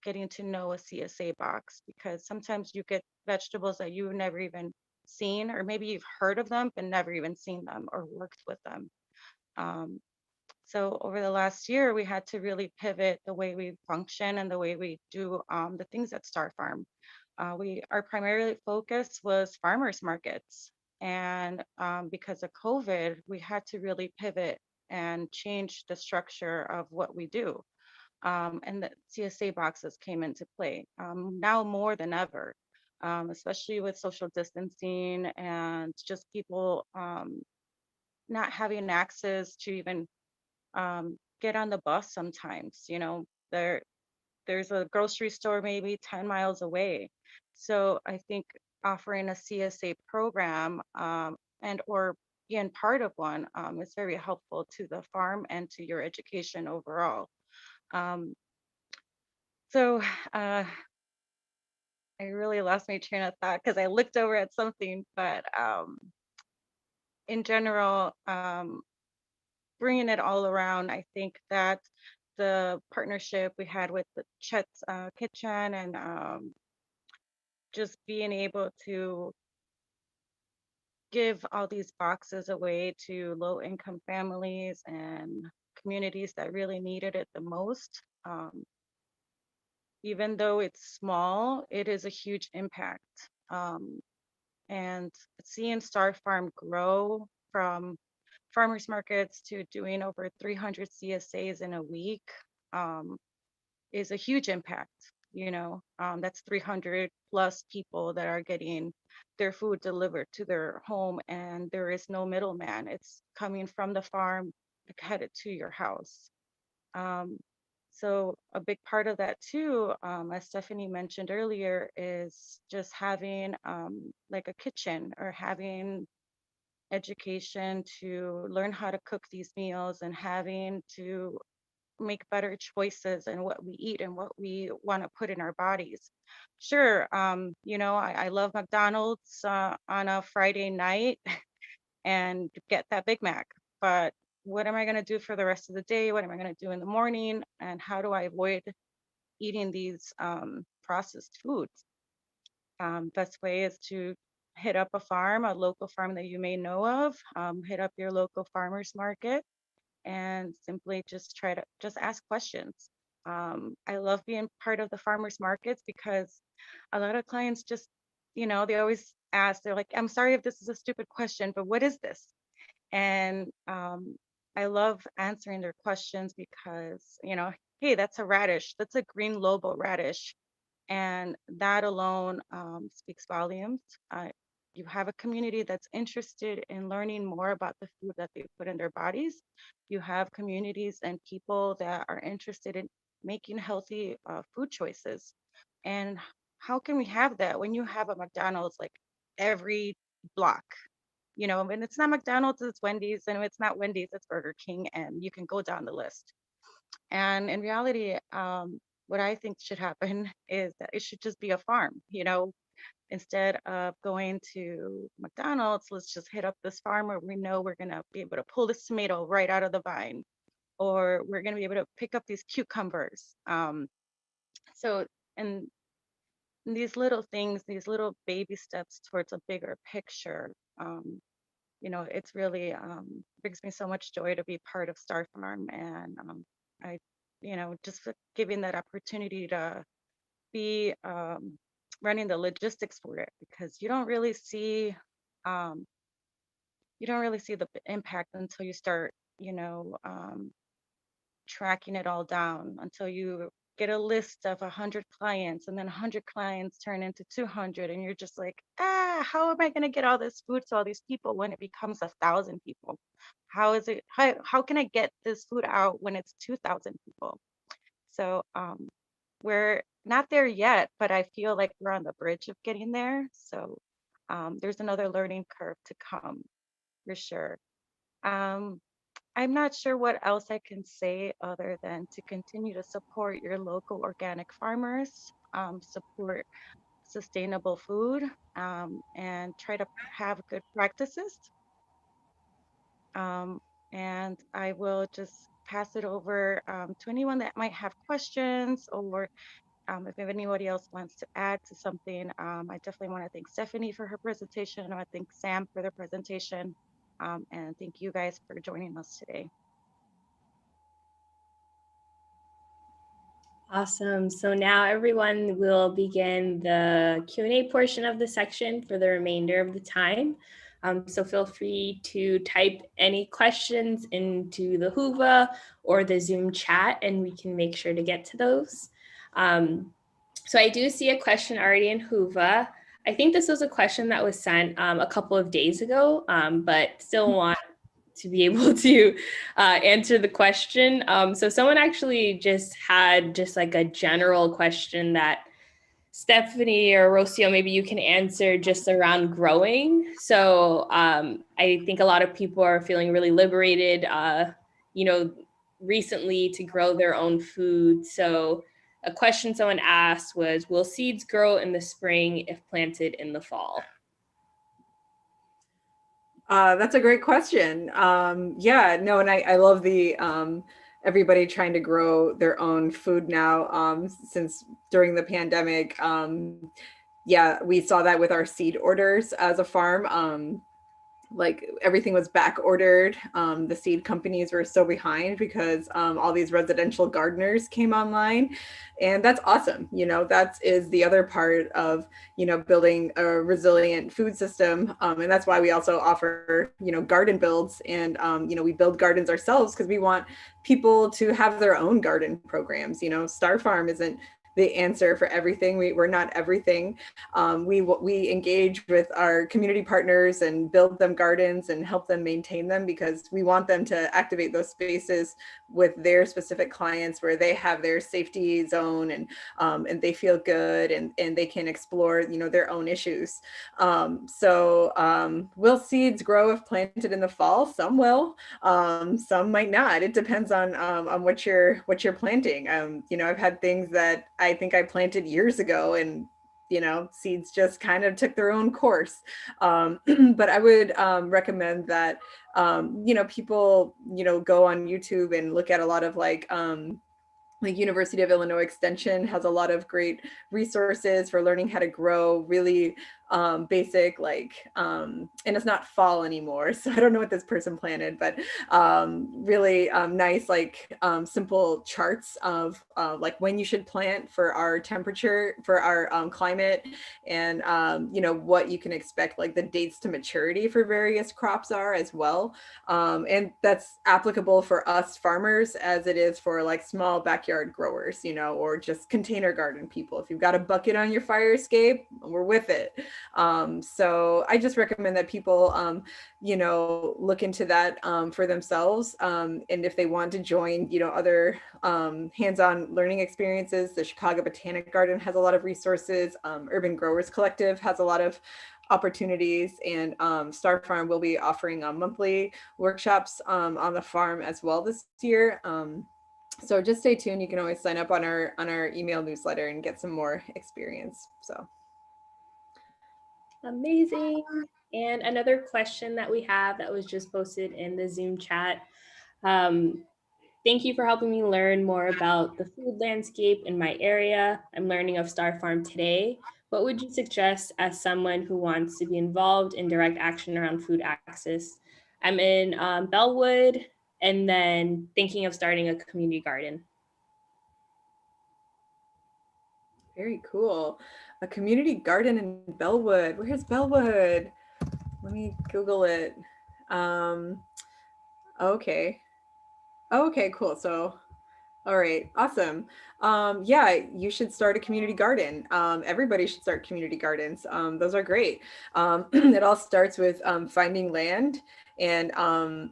getting to know a CSA box, because sometimes you get vegetables that you've never even seen, or maybe you've heard of them but never even seen them or worked with them. Um, so over the last year, we had to really pivot the way we function and the way we do the things at Star Farm. Our primary focus was farmers markets, and because of COVID, we had to really pivot and change the structure of what we do. And the CSA boxes came into play now more than ever, especially with social distancing and just people not having access to even get on the bus sometimes. You know, there's a grocery store maybe 10 miles away. So I think offering a CSA program, and or being part of one, is very helpful to the farm and to your education overall. Um, so I really lost my train of thought because I looked over at something, but in general, bringing it all around, I think that the partnership we had with the Chet's Kitchen, and just being able to give all these boxes away to low income families and communities that really needed it the most. Even though it's small, it is a huge impact. And seeing Star Farm grow from farmers markets to doing over 300 CSAs in a week, um, is a huge impact. You know, that's 300 plus people that are getting their food delivered to their home, and there is no middleman. It's coming from the farm, headed to your house. Um, so a big part of that too, as Stephanie mentioned earlier, is just having like a kitchen, or having education to learn how to cook these meals, and having to make better choices in what we eat and what we want to put in our bodies. Sure, you know, I love McDonald's on a Friday night and get that Big Mac, but what am I going to do for the rest of the day? What am I going to do in the morning? And how do I avoid eating these processed foods? Best way is to hit up a farm, a local farm that you may know of, hit up your local farmers market, and simply just try to just ask questions. I love being part of the farmers markets because a lot of clients just, you know, they always ask, they're like, I'm sorry if this is a stupid question, but what is this? And I love answering their questions because, you know, hey, that's a radish, that's a green lobo radish. And that alone speaks volumes. you have a community that's interested in learning more about the food that they put in their bodies. You have communities and people that are interested in making healthy food choices. And how can we have that when you have a McDonald's like every block? You know, and it's not McDonald's, it's Wendy's, and if it's not Wendy's, it's Burger King, and you can go down the list. And in reality, what I think should happen is that it should just be a farm, you know, instead of going to McDonald's, let's just hit up this farm where we know we're gonna be able to pull this tomato right out of the vine, or we're gonna be able to pick up these cucumbers. So, and these little things, these little baby steps towards a bigger picture, you know, it's really brings me so much joy to be part of Star Farm, and I, you know, just for giving that opportunity to be running the logistics for it, because you don't really see the impact until you start, you know, tracking it all down, until you get a list of 100 clients, and then 100 clients turn into 200, and you're just like, how am I going to get all this food to all these people when it becomes 1,000 people? How can I get this food out when it's 2,000 people? So we're not there yet, but I feel like we're on the bridge of getting there. So there's another learning curve to come for sure. Um, I'm not sure what else I can say other than to continue to support your local organic farmers, support sustainable food, and try to have good practices. Um, and I will just pass it over to anyone that might have questions, or if anybody else wants to add to something. I definitely want to thank Stephanie for her presentation. I want to thank Sam for their presentation. And thank you guys for joining us today. Awesome. So now everyone will begin the Q&A portion of the section for the remainder of the time. So feel free to type any questions into the Whova or the Zoom chat, and we can make sure to get to those. So I do see a question already in Whova. I think this was a question that was sent a couple of days ago, but still want to be able to answer the question. So someone actually just had just like a general question that Stephanie or Rocio, maybe you can answer, just around growing. So I think a lot of people are feeling really liberated, you know, recently to grow their own food. So a question someone asked was, will seeds grow in the spring if planted in the fall? That's a great question. Yeah, no, and I love the everybody trying to grow their own food now, since during the pandemic. Yeah, we saw that with our seed orders as a farm. Like everything was back ordered. The seed companies were so behind because all these residential gardeners came online, and that's awesome. You know, that is the other part of, you know, building a resilient food system, and that's why we also offer, you know, garden builds, and you know, we build gardens ourselves because we want people to have their own garden programs. You know, Star Farm isn't the answer for everything. We're not everything. We engage with our community partners and build them gardens and help them maintain them, because we want them to activate those spaces with their specific clients where they have their safety zone, and they feel good, and they can explore, you know, their own issues. Will seeds grow if planted in the fall? Some will, some might not. It depends on what you're planting. You know, I've had things that I think I planted years ago, and you know, seeds just kind of took their own course. But I would recommend that you know, people, you know, go on YouTube and look at a lot of like University of Illinois Extension has a lot of great resources for learning how to grow really basic, like, and it's not fall anymore. So I don't know what this person planted, but really nice, like simple charts of like when you should plant for our temperature, for our climate, and you know, what you can expect, like the dates to maturity for various crops are as well. And that's applicable for us farmers as it is for like small backyard growers, you know, or just container garden people. If you've got a bucket on your fire escape, we're with it. So I just recommend that people, you know, look into that for themselves. And if they want to join, you know, other hands-on learning experiences, the Chicago Botanic Garden has a lot of resources. Urban Growers Collective has a lot of opportunities, and Star Farm will be offering monthly workshops on the farm as well this year. So just stay tuned. You can always sign up on our email newsletter and get some more experience. So amazing. And another question that we have that was just posted in the Zoom chat. Thank you for helping me learn more about the food landscape in my area. I'm learning of Star Farm today. What would you suggest as someone who wants to be involved in direct action around food access? I'm in Bellwood, and then thinking of starting a community garden. very cool. A community garden in Bellwood. Where's Bellwood? Let me Google it. Okay. Okay, cool. So all right, awesome. Yeah, you should start a community garden. Everybody should start community gardens. Those are great. It all starts with finding land and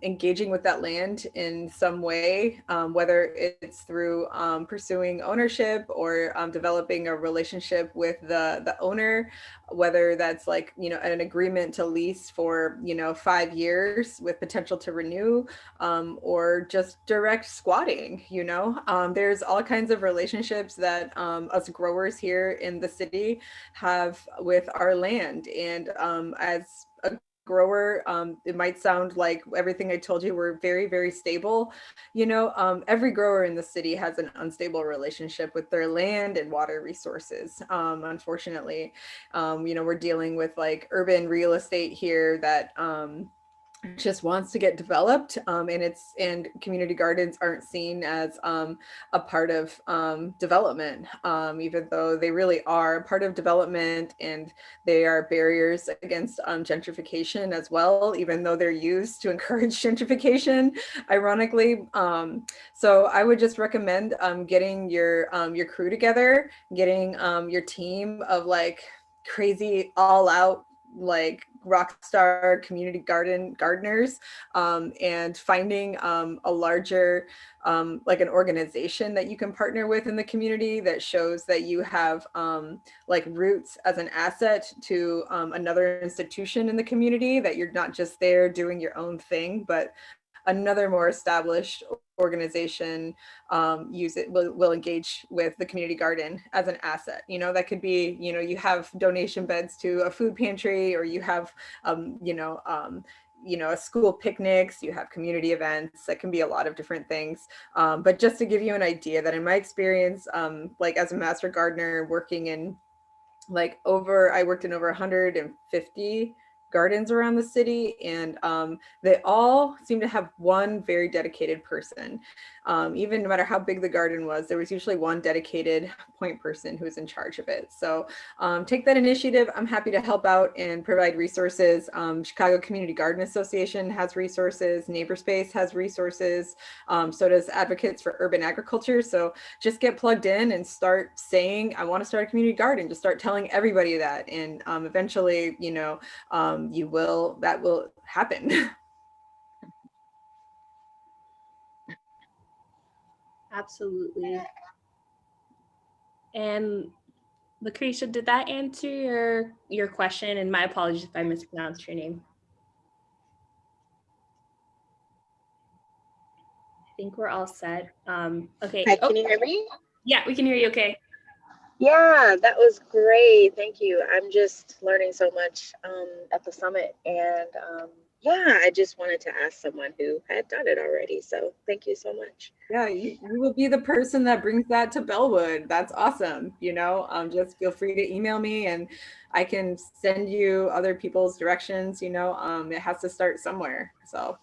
engaging with that land in some way, whether it's through pursuing ownership or developing a relationship with the owner, whether that's like, you know, an agreement to lease for, you know, 5 years with potential to renew, or just direct squatting, you know. There's all kinds of relationships that us growers here in the city have with our land. And as a grower, it might sound like everything I told you were very, very stable. You know, every grower in the city has an unstable relationship with their land and water resources. Unfortunately, you know, we're dealing with like urban real estate here that just wants to get developed, and community gardens aren't seen as a part of development, even though they really are a part of development, and they are barriers against gentrification as well, even though they're used to encourage gentrification, ironically. So I would just recommend getting your crew together, getting your team of like crazy all out like rock star community gardeners, and finding a larger like an organization that you can partner with in the community that shows that you have like roots as an asset to another institution in the community, that you're not just there doing your own thing, but another more established organization will engage with the community garden as an asset. You know, that could be, you know, you have donation beds to a food pantry, or you have you know, a school picnics, you have community events. That can be a lot of different things. But just to give you an idea, that in my experience, like as a master gardener working in like I worked in over 150 gardens around the city, and they all seem to have one very dedicated person. Even no matter how big the garden was, there was usually one dedicated point person who was in charge of it. So take that initiative. I'm happy to help out and provide resources. Chicago Community Garden Association has resources. Neighborspace has resources. So does Advocates for Urban Agriculture. So just get plugged in and start saying, I want to start a community garden. Just start telling everybody that, and eventually, you know, that will happen. Absolutely. And Lucretia, did that answer your question? And my apologies if I mispronounced your name. I think we're all set. Okay. Hi, can you hear me? Yeah, we can hear you. Okay. Yeah, that was great. Thank you. I'm just learning so much at the summit. And yeah, I just wanted to ask someone who had done it already. So thank you so much. Yeah, you will be the person that brings that to Bellwood. That's awesome. You know, just feel free to email me and I can send you other people's directions. You know, it has to start somewhere. So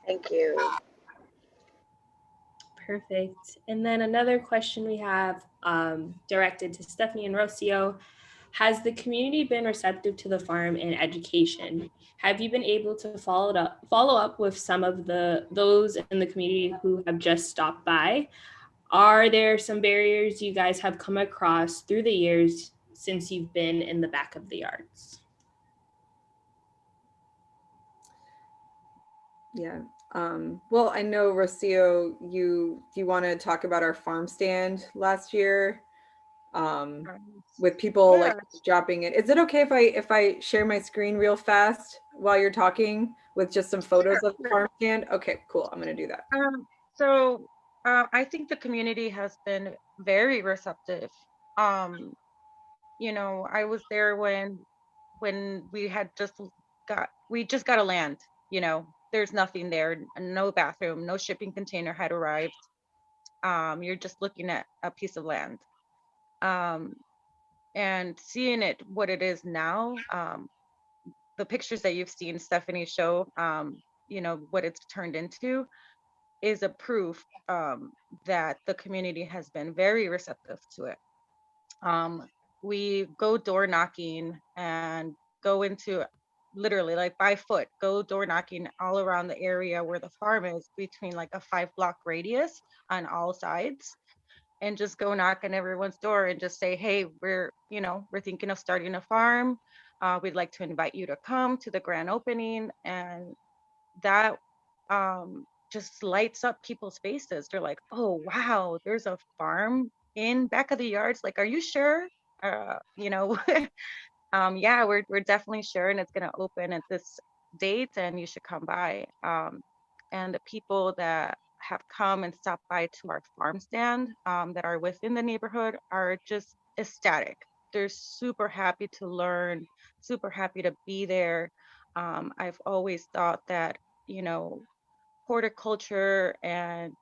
Thank you. Perfect. And then another question we have directed to Stephanie and Rocio. Has the community been receptive to the farm and education? Have you been able to follow up with some of those in the community who have just stopped by? Are there some barriers you guys have come across through the years since you've been in the back of the yards? Yeah. Well, I know, Rocio, you want to talk about our farm stand last year, with people Yeah, like dropping it. Is it okay if I share my screen real fast while you're talking with just some photos of the sure. farm stand? Okay, cool. I'm gonna do that. So I think the community has been very receptive. Um, you know, I was there when we just got a land, you know, there's nothing there, no bathroom, no shipping container had arrived. You're just looking at a piece of land. Um, and seeing it what it is now, the pictures that you've seen Stephanie show, you know, what it's turned into is a proof that the community has been very receptive to it. Um, we go door knocking and go into literally like by foot, go door knocking all around the area where the farm is, between like a 5-block radius on all sides, and just go knock on everyone's door and just say, hey, we're thinking of starting a farm. We'd like to invite you to come to the grand opening. And that just lights up people's faces. They're like, oh, wow, there's a farm in back of the yards. Like, are you sure? You know, yeah, we're definitely sure, and it's gonna open at this date, and you should come by. And the people that have come and stopped by to our farm stand, that are within the neighborhood, are just ecstatic. They're super happy to learn, super happy to be there. I've always thought that, you know, horticulture and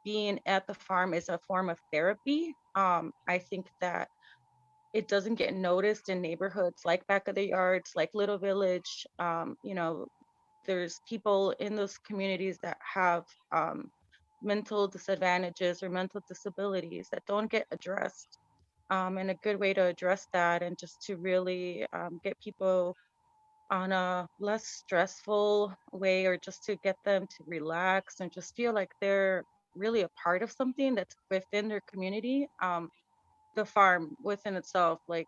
being at the farm is a form of therapy. I think that it doesn't get noticed in neighborhoods like back of the yards, like Little Village. You know, there's people in those communities that have mental disadvantages or mental disabilities that don't get addressed. And a good way to address that, and just to really get people on a less stressful way, or just to get them to relax and just feel like they're really a part of something that's within their community. The farm within itself, like,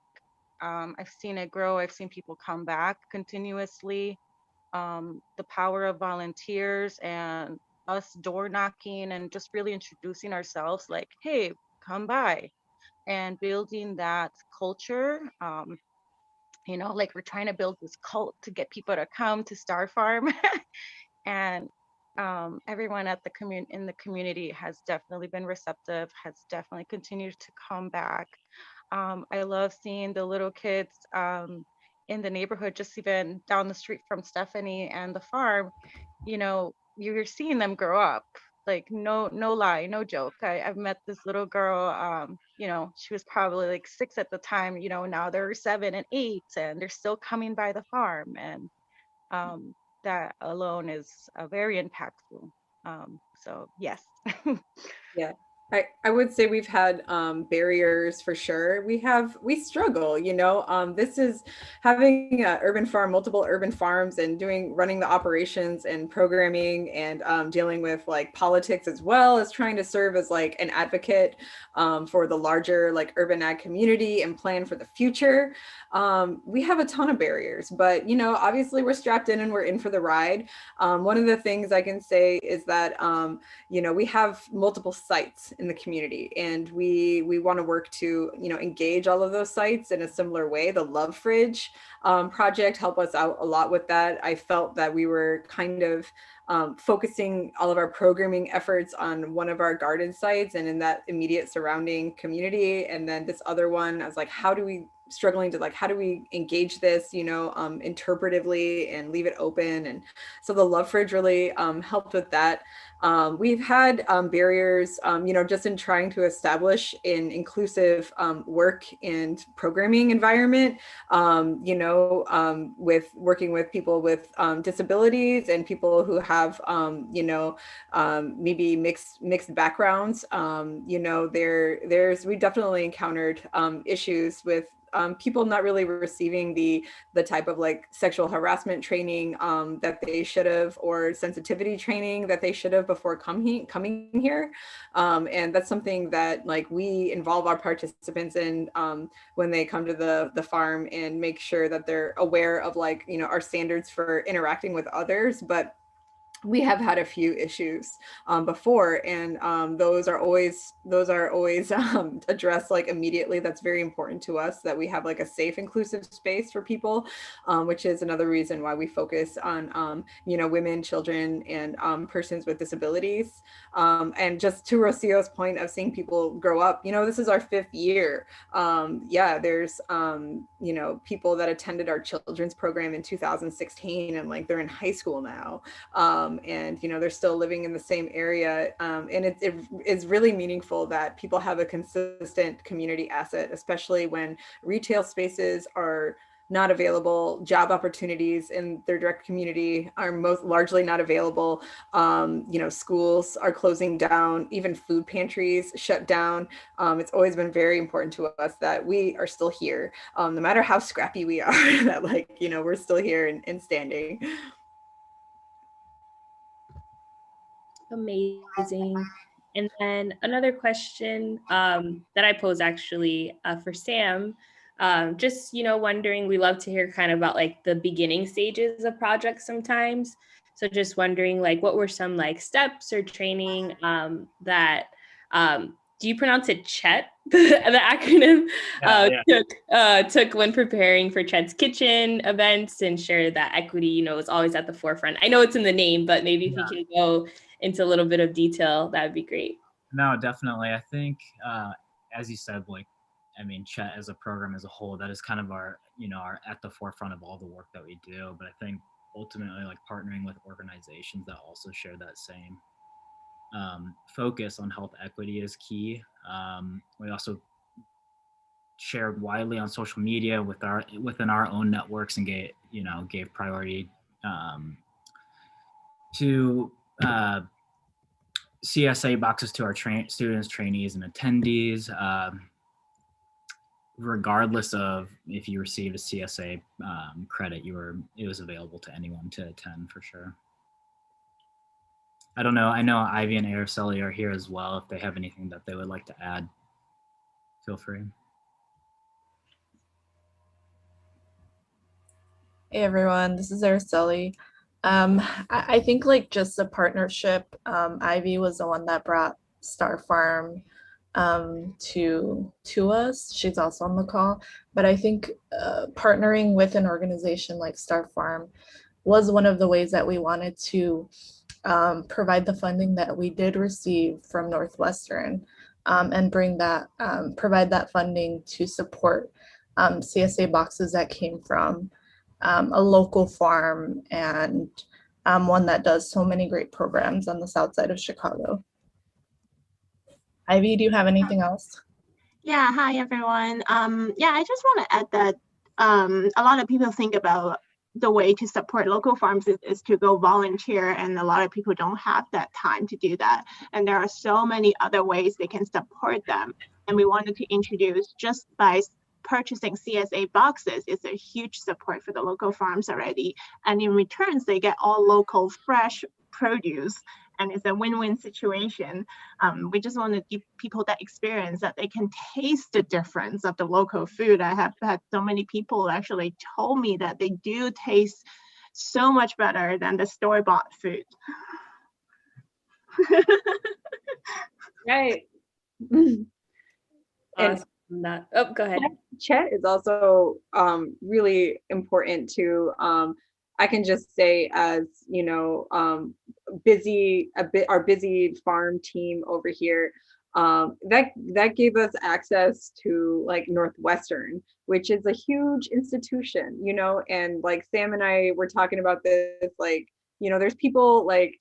I've seen it grow. I've seen people come back continuously. The power of volunteers and us door knocking and just really introducing ourselves, like, hey, come by, and building that culture. You know, like, we're trying to build this cult to get people to come to Star Farm. And everyone at the in the community has definitely been receptive, has definitely continued to come back. I love seeing the little kids in the neighborhood, just even down the street from Stephanie and the farm. You know, you're seeing them grow up. Like, no lie, no joke. I've met this little girl. You know, she was probably like 6 at the time. You know, now they're 7 and 8, and they're still coming by the farm. And that alone is very impactful. So yes. Yeah, I would say we've had barriers for sure. We struggle, you know. This is having a urban farm, multiple urban farms, and running the operations and programming, and dealing with like politics, as well as trying to serve as like an advocate for the larger like urban ag community and plan for the future. We have a ton of barriers, but you know, obviously we're strapped in and we're in for the ride. One of the things I can say is that you know, we have multiple sites in the community, and we want to work to, you know, engage all of those sites in a similar way. The Love Fridge project helped us out a lot with that. I felt that we were kind of focusing all of our programming efforts on one of our garden sites and in that immediate surrounding community. And then this other one, I was like, how do we engage this, you know, interpretively and leave it open? And so the Love Fridge really helped with that. We've had barriers, you know, just in trying to establish an inclusive work and programming environment, you know, with working with people with disabilities and people who have, you know, maybe mixed backgrounds. You know, we definitely encountered issues with people not really receiving the type of like sexual harassment training that they should have, or sensitivity training that they should have before coming here. And that's something that like we involve our participants in when they come to the farm, and make sure that they're aware of like, you know, our standards for interacting with others. But we have had a few issues before, and those are always addressed like immediately. That's very important to us, that we have like a safe, inclusive space for people, which is another reason why we focus on you know, women, children, and persons with disabilities. And just to Rocio's point of seeing people grow up, you know, this is our 5th year. Yeah, there's you know, people that attended our children's program in 2016, and like they're in high school now. And you know, they're still living in the same area, and it is really meaningful that people have a consistent community asset, especially when retail spaces are not available, job opportunities in their direct community are most largely not available. You know, schools are closing down, even food pantries shut down. It's always been very important to us that we are still here, no matter how scrappy we are, that like, you know, we're still here and standing. Amazing. And then another question that I pose actually for Sam, just, you know, wondering, we love to hear kind of about like the beginning stages of projects sometimes. So just wondering, like, what were some like steps or training that, do you pronounce it CHET, the acronym, took when preparing for Chet's Kitchen events, and share that equity, you know, is always at the forefront? I know it's in the name, but maybe if you can go into a little bit of detail, that would be great. No, definitely. I think, as you said, like, I mean, Chet as a program as a whole, that is kind of our, you know, our at the forefront of all the work that we do. But I think ultimately, like, partnering with organizations that also share that same focus on health equity is key. We also shared widely on social media within our own networks, and gave priority to CSA boxes to our students, trainees, and attendees, regardless of if you received a CSA credit. It was available to anyone to attend, for sure. I don't know. I know Ivy and Araceli are here as well. If they have anything that they would like to add, feel free. Hey everyone, this is Araceli. I think like just a partnership. Ivy was the one that brought Star Farm to us. She's also on the call, but I think partnering with an organization like Star Farm was one of the ways that we wanted to provide the funding that we did receive from Northwestern, and provide that funding to support CSA boxes that came from a local farm, and one that does so many great programs on the south side of Chicago. Ivy, do you have anything else? Yeah, hi everyone. Yeah, I just want to add that a lot of people think about the way to support local farms is to go volunteer, and a lot of people don't have that time to do that. And there are so many other ways they can support them. And we wanted to introduce, just by purchasing CSA boxes is a huge support for the local farms already. And in returns, they get all local fresh produce, and it's a win-win situation. We just want to give people that experience, that they can taste the difference of the local food. I have had so many people actually told me that they do taste so much better than the store-bought food. Right. And that, oh, go ahead. Chet is also really important to, I can just say, as you know, our busy farm team over here, that gave us access to like Northwestern, which is a huge institution, you know. And like Sam and I were talking about this, like, you know, there's people like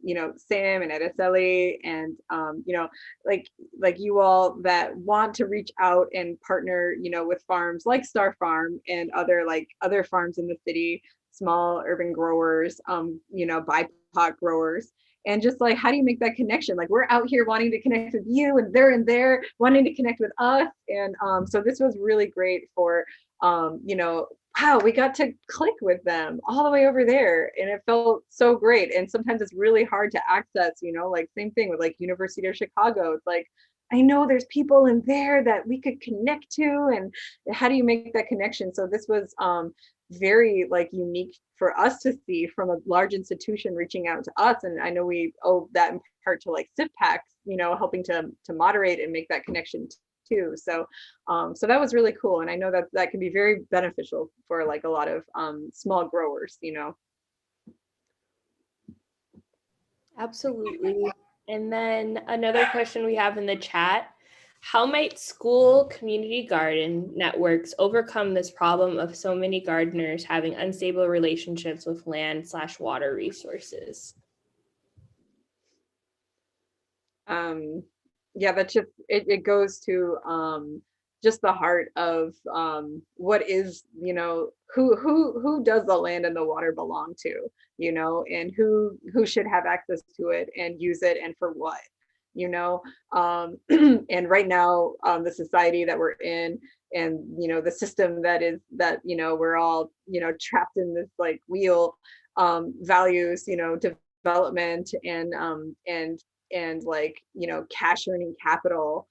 you know, Sam and Araceli and you know, like you all that want to reach out and partner, you know, with farms like Star Farm and other farms in the city, small urban growers, you know, BIPOC growers. and just like, how do you make that connection? Like, we're out here wanting to connect with you, and they're in there wanting to connect with us. And so this was really great for, you know, wow, we got to click with them all the way over there, and it felt so great. And sometimes it's really hard to access, you know, like same thing with like University of Chicago. It's like, I know there's people in there that we could connect to, and how do you make that connection? So this was very like unique for us to see from a large institution reaching out to us. And I know we owe that in part to like CIFPAC, you know, helping to moderate and make that connection too. So so that was really cool. And I know that that can be very beneficial for like a lot of small growers, you know. Absolutely. And then another question we have in the chat: how might school community garden networks overcome this problem of so many gardeners having unstable relationships with land/water resources? Yeah, that's just, it goes to just the heart of what is, you know, who does the land and the water belong to, you know, and who should have access to it and use it, and for what, you know. And right now, the society that we're in, and you know, the system that is, that, you know, we're all, you know, trapped in this like wheel, values, you know, development and like, you know, cash earning capital.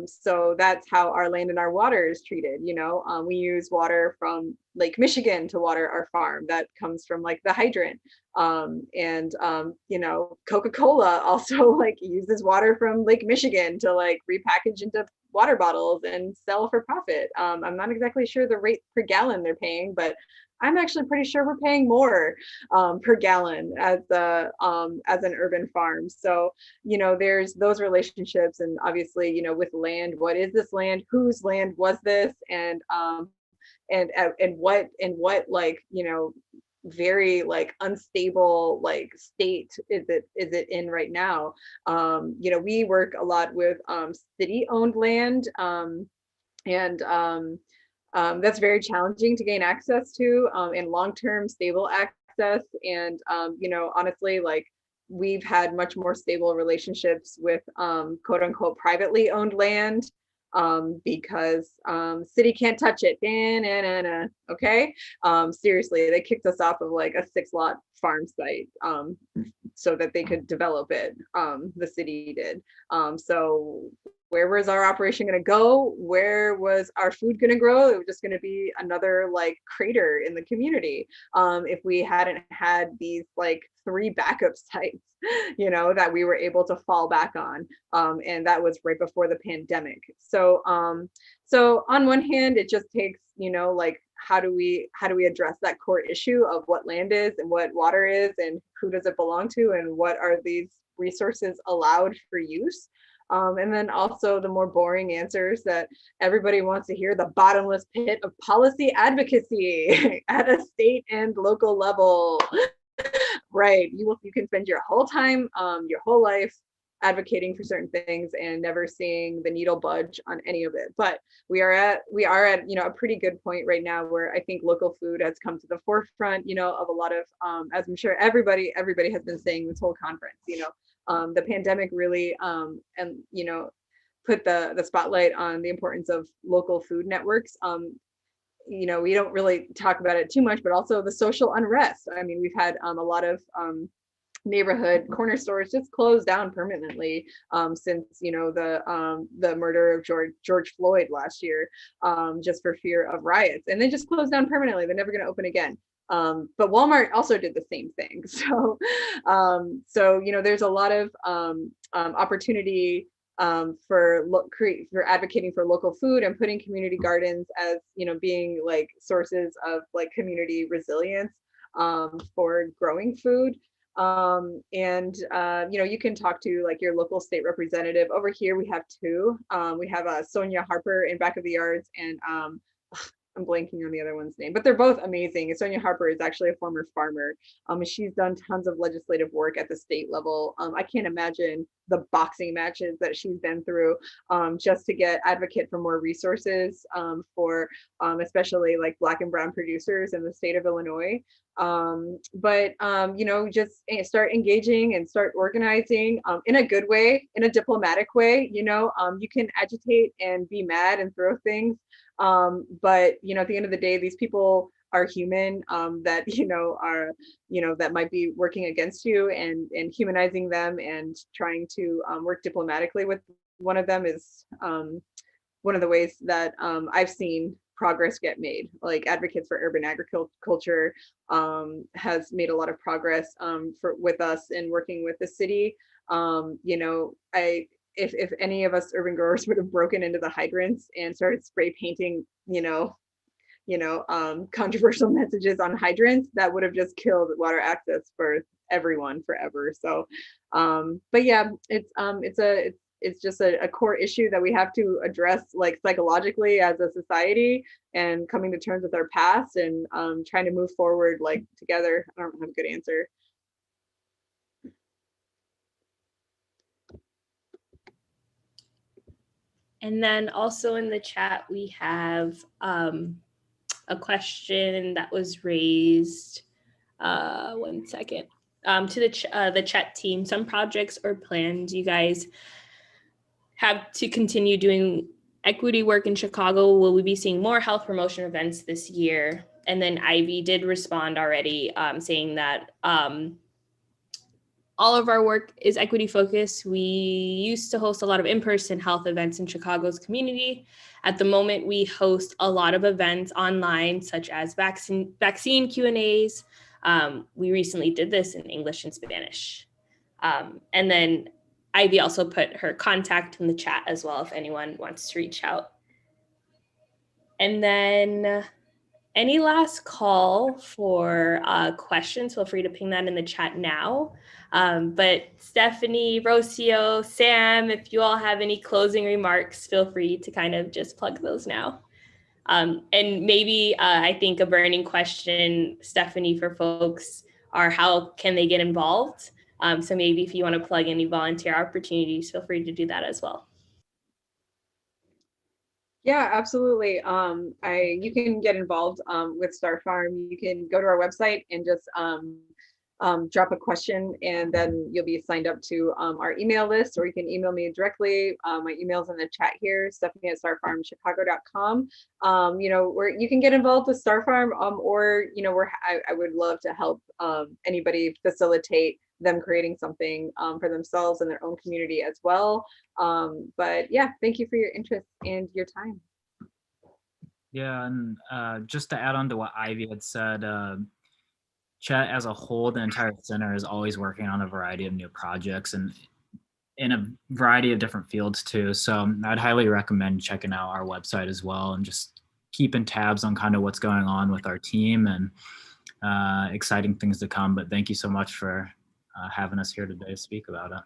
So that's how our land and our water is treated. You know, we use water from Lake Michigan to water our farm that comes from like the hydrant. You know, Coca-Cola also like uses water from Lake Michigan to like repackage into water bottles and sell for profit. I'm not exactly sure the rate per gallon they're paying, but I'm actually pretty sure we're paying more per gallon as an urban farm. So, you know, there's those relationships, and obviously, you know, with land, what is this land? Whose land was this? And what like, you know, very like unstable like state is it in right now? You know, we work a lot with city-owned land, and that's very challenging to gain access to, and long-term stable access. And you know, honestly, like, we've had much more stable relationships with quote unquote privately owned land, because city can't touch it. Okay, seriously, they kicked us off of like a 6-lot farm site so that they could develop it. The city did. So where was our operation going to go? Where was our food going to grow? It was just going to be another like crater in the community if we hadn't had these like 3 backup sites, you know, that we were able to fall back on. And that was right before the pandemic. So so on one hand, it just takes, you know, like, how do we address that core issue of what land is and what water is and who does it belong to and what are these resources allowed for use? And then also the more boring answers that everybody wants to hear, the bottomless pit of policy advocacy at a state and local level. Right, you can spend your whole time, your whole life advocating for certain things and never seeing the needle budge on any of it. But we are at, you know, a pretty good point right now where I think local food has come to the forefront, you know, of a lot of, as I'm sure everybody has been saying this whole conference, you know, the pandemic really, and, you know, put the spotlight on the importance of local food networks. You know, we don't really talk about it too much, but also the social unrest. I mean, we've had a lot of neighborhood corner stores just closed down permanently since, you know, the murder of George Floyd last year, just for fear of riots, and they just closed down permanently. They're never going to open again. But Walmart also did the same thing. So so, you know, there's a lot of opportunity for advocating for local food and putting community gardens as, you know, being like sources of like community resilience for growing food. And you know, you can talk to like your local state representative. Over here we have 2. We have Sonia Harper in Back of the Yards, and I'm blanking on the other one's name, but they're both amazing. Sonia Harper is actually a former farmer. She's done tons of legislative work at the state level. I can't imagine the boxing matches that she's been through just to advocate for more resources for especially like Black and Brown producers in the state of Illinois. Just start engaging and start organizing in a good way, in a diplomatic way. You can agitate and be mad and throw things. But at the end of the day, these people are human that that might be working against you, and humanizing them and trying to work diplomatically with one of them is one of the ways that I've seen progress get made. Like Advocates for Urban Agriculture has made a lot of progress with us in working with the city. If any of us urban growers would have broken into the hydrants and started spray painting, controversial messages on hydrants, that would have just killed water access for everyone forever. So, but yeah, it's just a core issue that we have to address, like psychologically as a society, and coming to terms with our past and trying to move forward like together. I don't have a good answer. And then also in the chat, we have a question that was raised, 1 second, to the chat team. Some projects or plans you guys have to continue doing equity work in Chicago? Will we be seeing more health promotion events this year? And then Ivy did respond already, saying that all of our work is equity focused. We used to host a lot of in-person health events in Chicago's community. At the moment, we host a lot of events online, such as vaccine Q&As. We recently did this in English and Spanish. And then Ivy also put her contact in the chat as well, if anyone wants to reach out. And then any last call for questions, feel free to ping that in the chat now. But Stephanie, Rocio, Sam, if you all have any closing remarks, feel free to kind of just plug those now. And maybe I think a burning question, Stephanie, for folks are how can they get involved? So maybe if you want to plug any volunteer opportunities, feel free to do that as well. Yeah, absolutely. You can get involved with Star Farm. You can go to our website and just drop a question, and then you'll be signed up to our email list, or you can email me directly. My email's in the chat here, Stephanie@starfarmchicago.com. Where you can get involved with Star Farm, or I would love to help anybody facilitate them creating something for themselves and their own community as well. But yeah, thank you for your interest and your time. Yeah, and just to add on to what Ivy had said, Chet as a whole, the entire center is always working on a variety of new projects and in a variety of different fields too. So I'd highly recommend checking out our website as well and just keeping tabs on kind of what's going on with our team and exciting things to come. But thank you so much for having us here today to speak about it.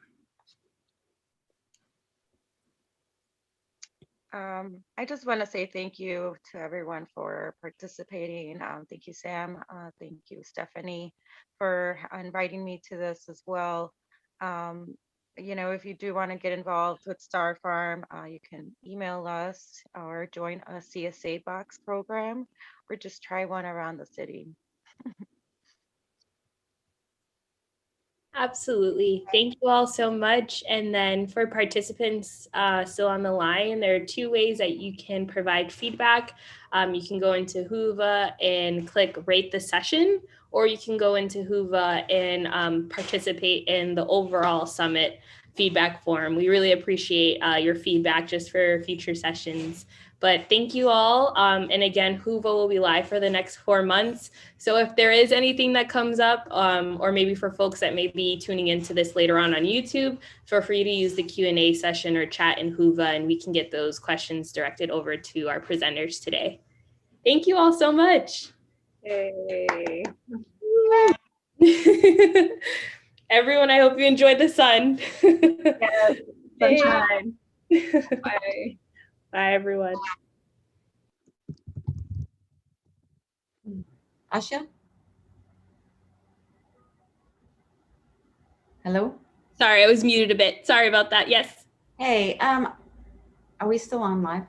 I just want to say thank you to everyone for participating. Thank you, Sam. Thank you, Stephanie, for inviting me to this as well. If you do want to get involved with Star Farm, you can email us or join a CSA box program, or just try one around the city. Absolutely. Thank you all so much. And then for participants still on the line, there are 2 ways that you can provide feedback. You can go into Whova and click rate the session, or you can go into Whova and participate in the overall summit feedback form. We really appreciate your feedback just for future sessions. But thank you all. And again, Whova will be live for the next 4 months. So if there is anything that comes up, or maybe for folks that may be tuning into this later on YouTube, feel free to use the Q&A session or chat in Whova, and we can get those questions directed over to our presenters today. Thank you all so much. Yay. Everyone, I hope you enjoyed the sun. Yes, sunshine. Bye. Bye, everyone. Asha? Hello? Sorry, I was muted a bit. Sorry about that. Yes. Hey, are we still on live?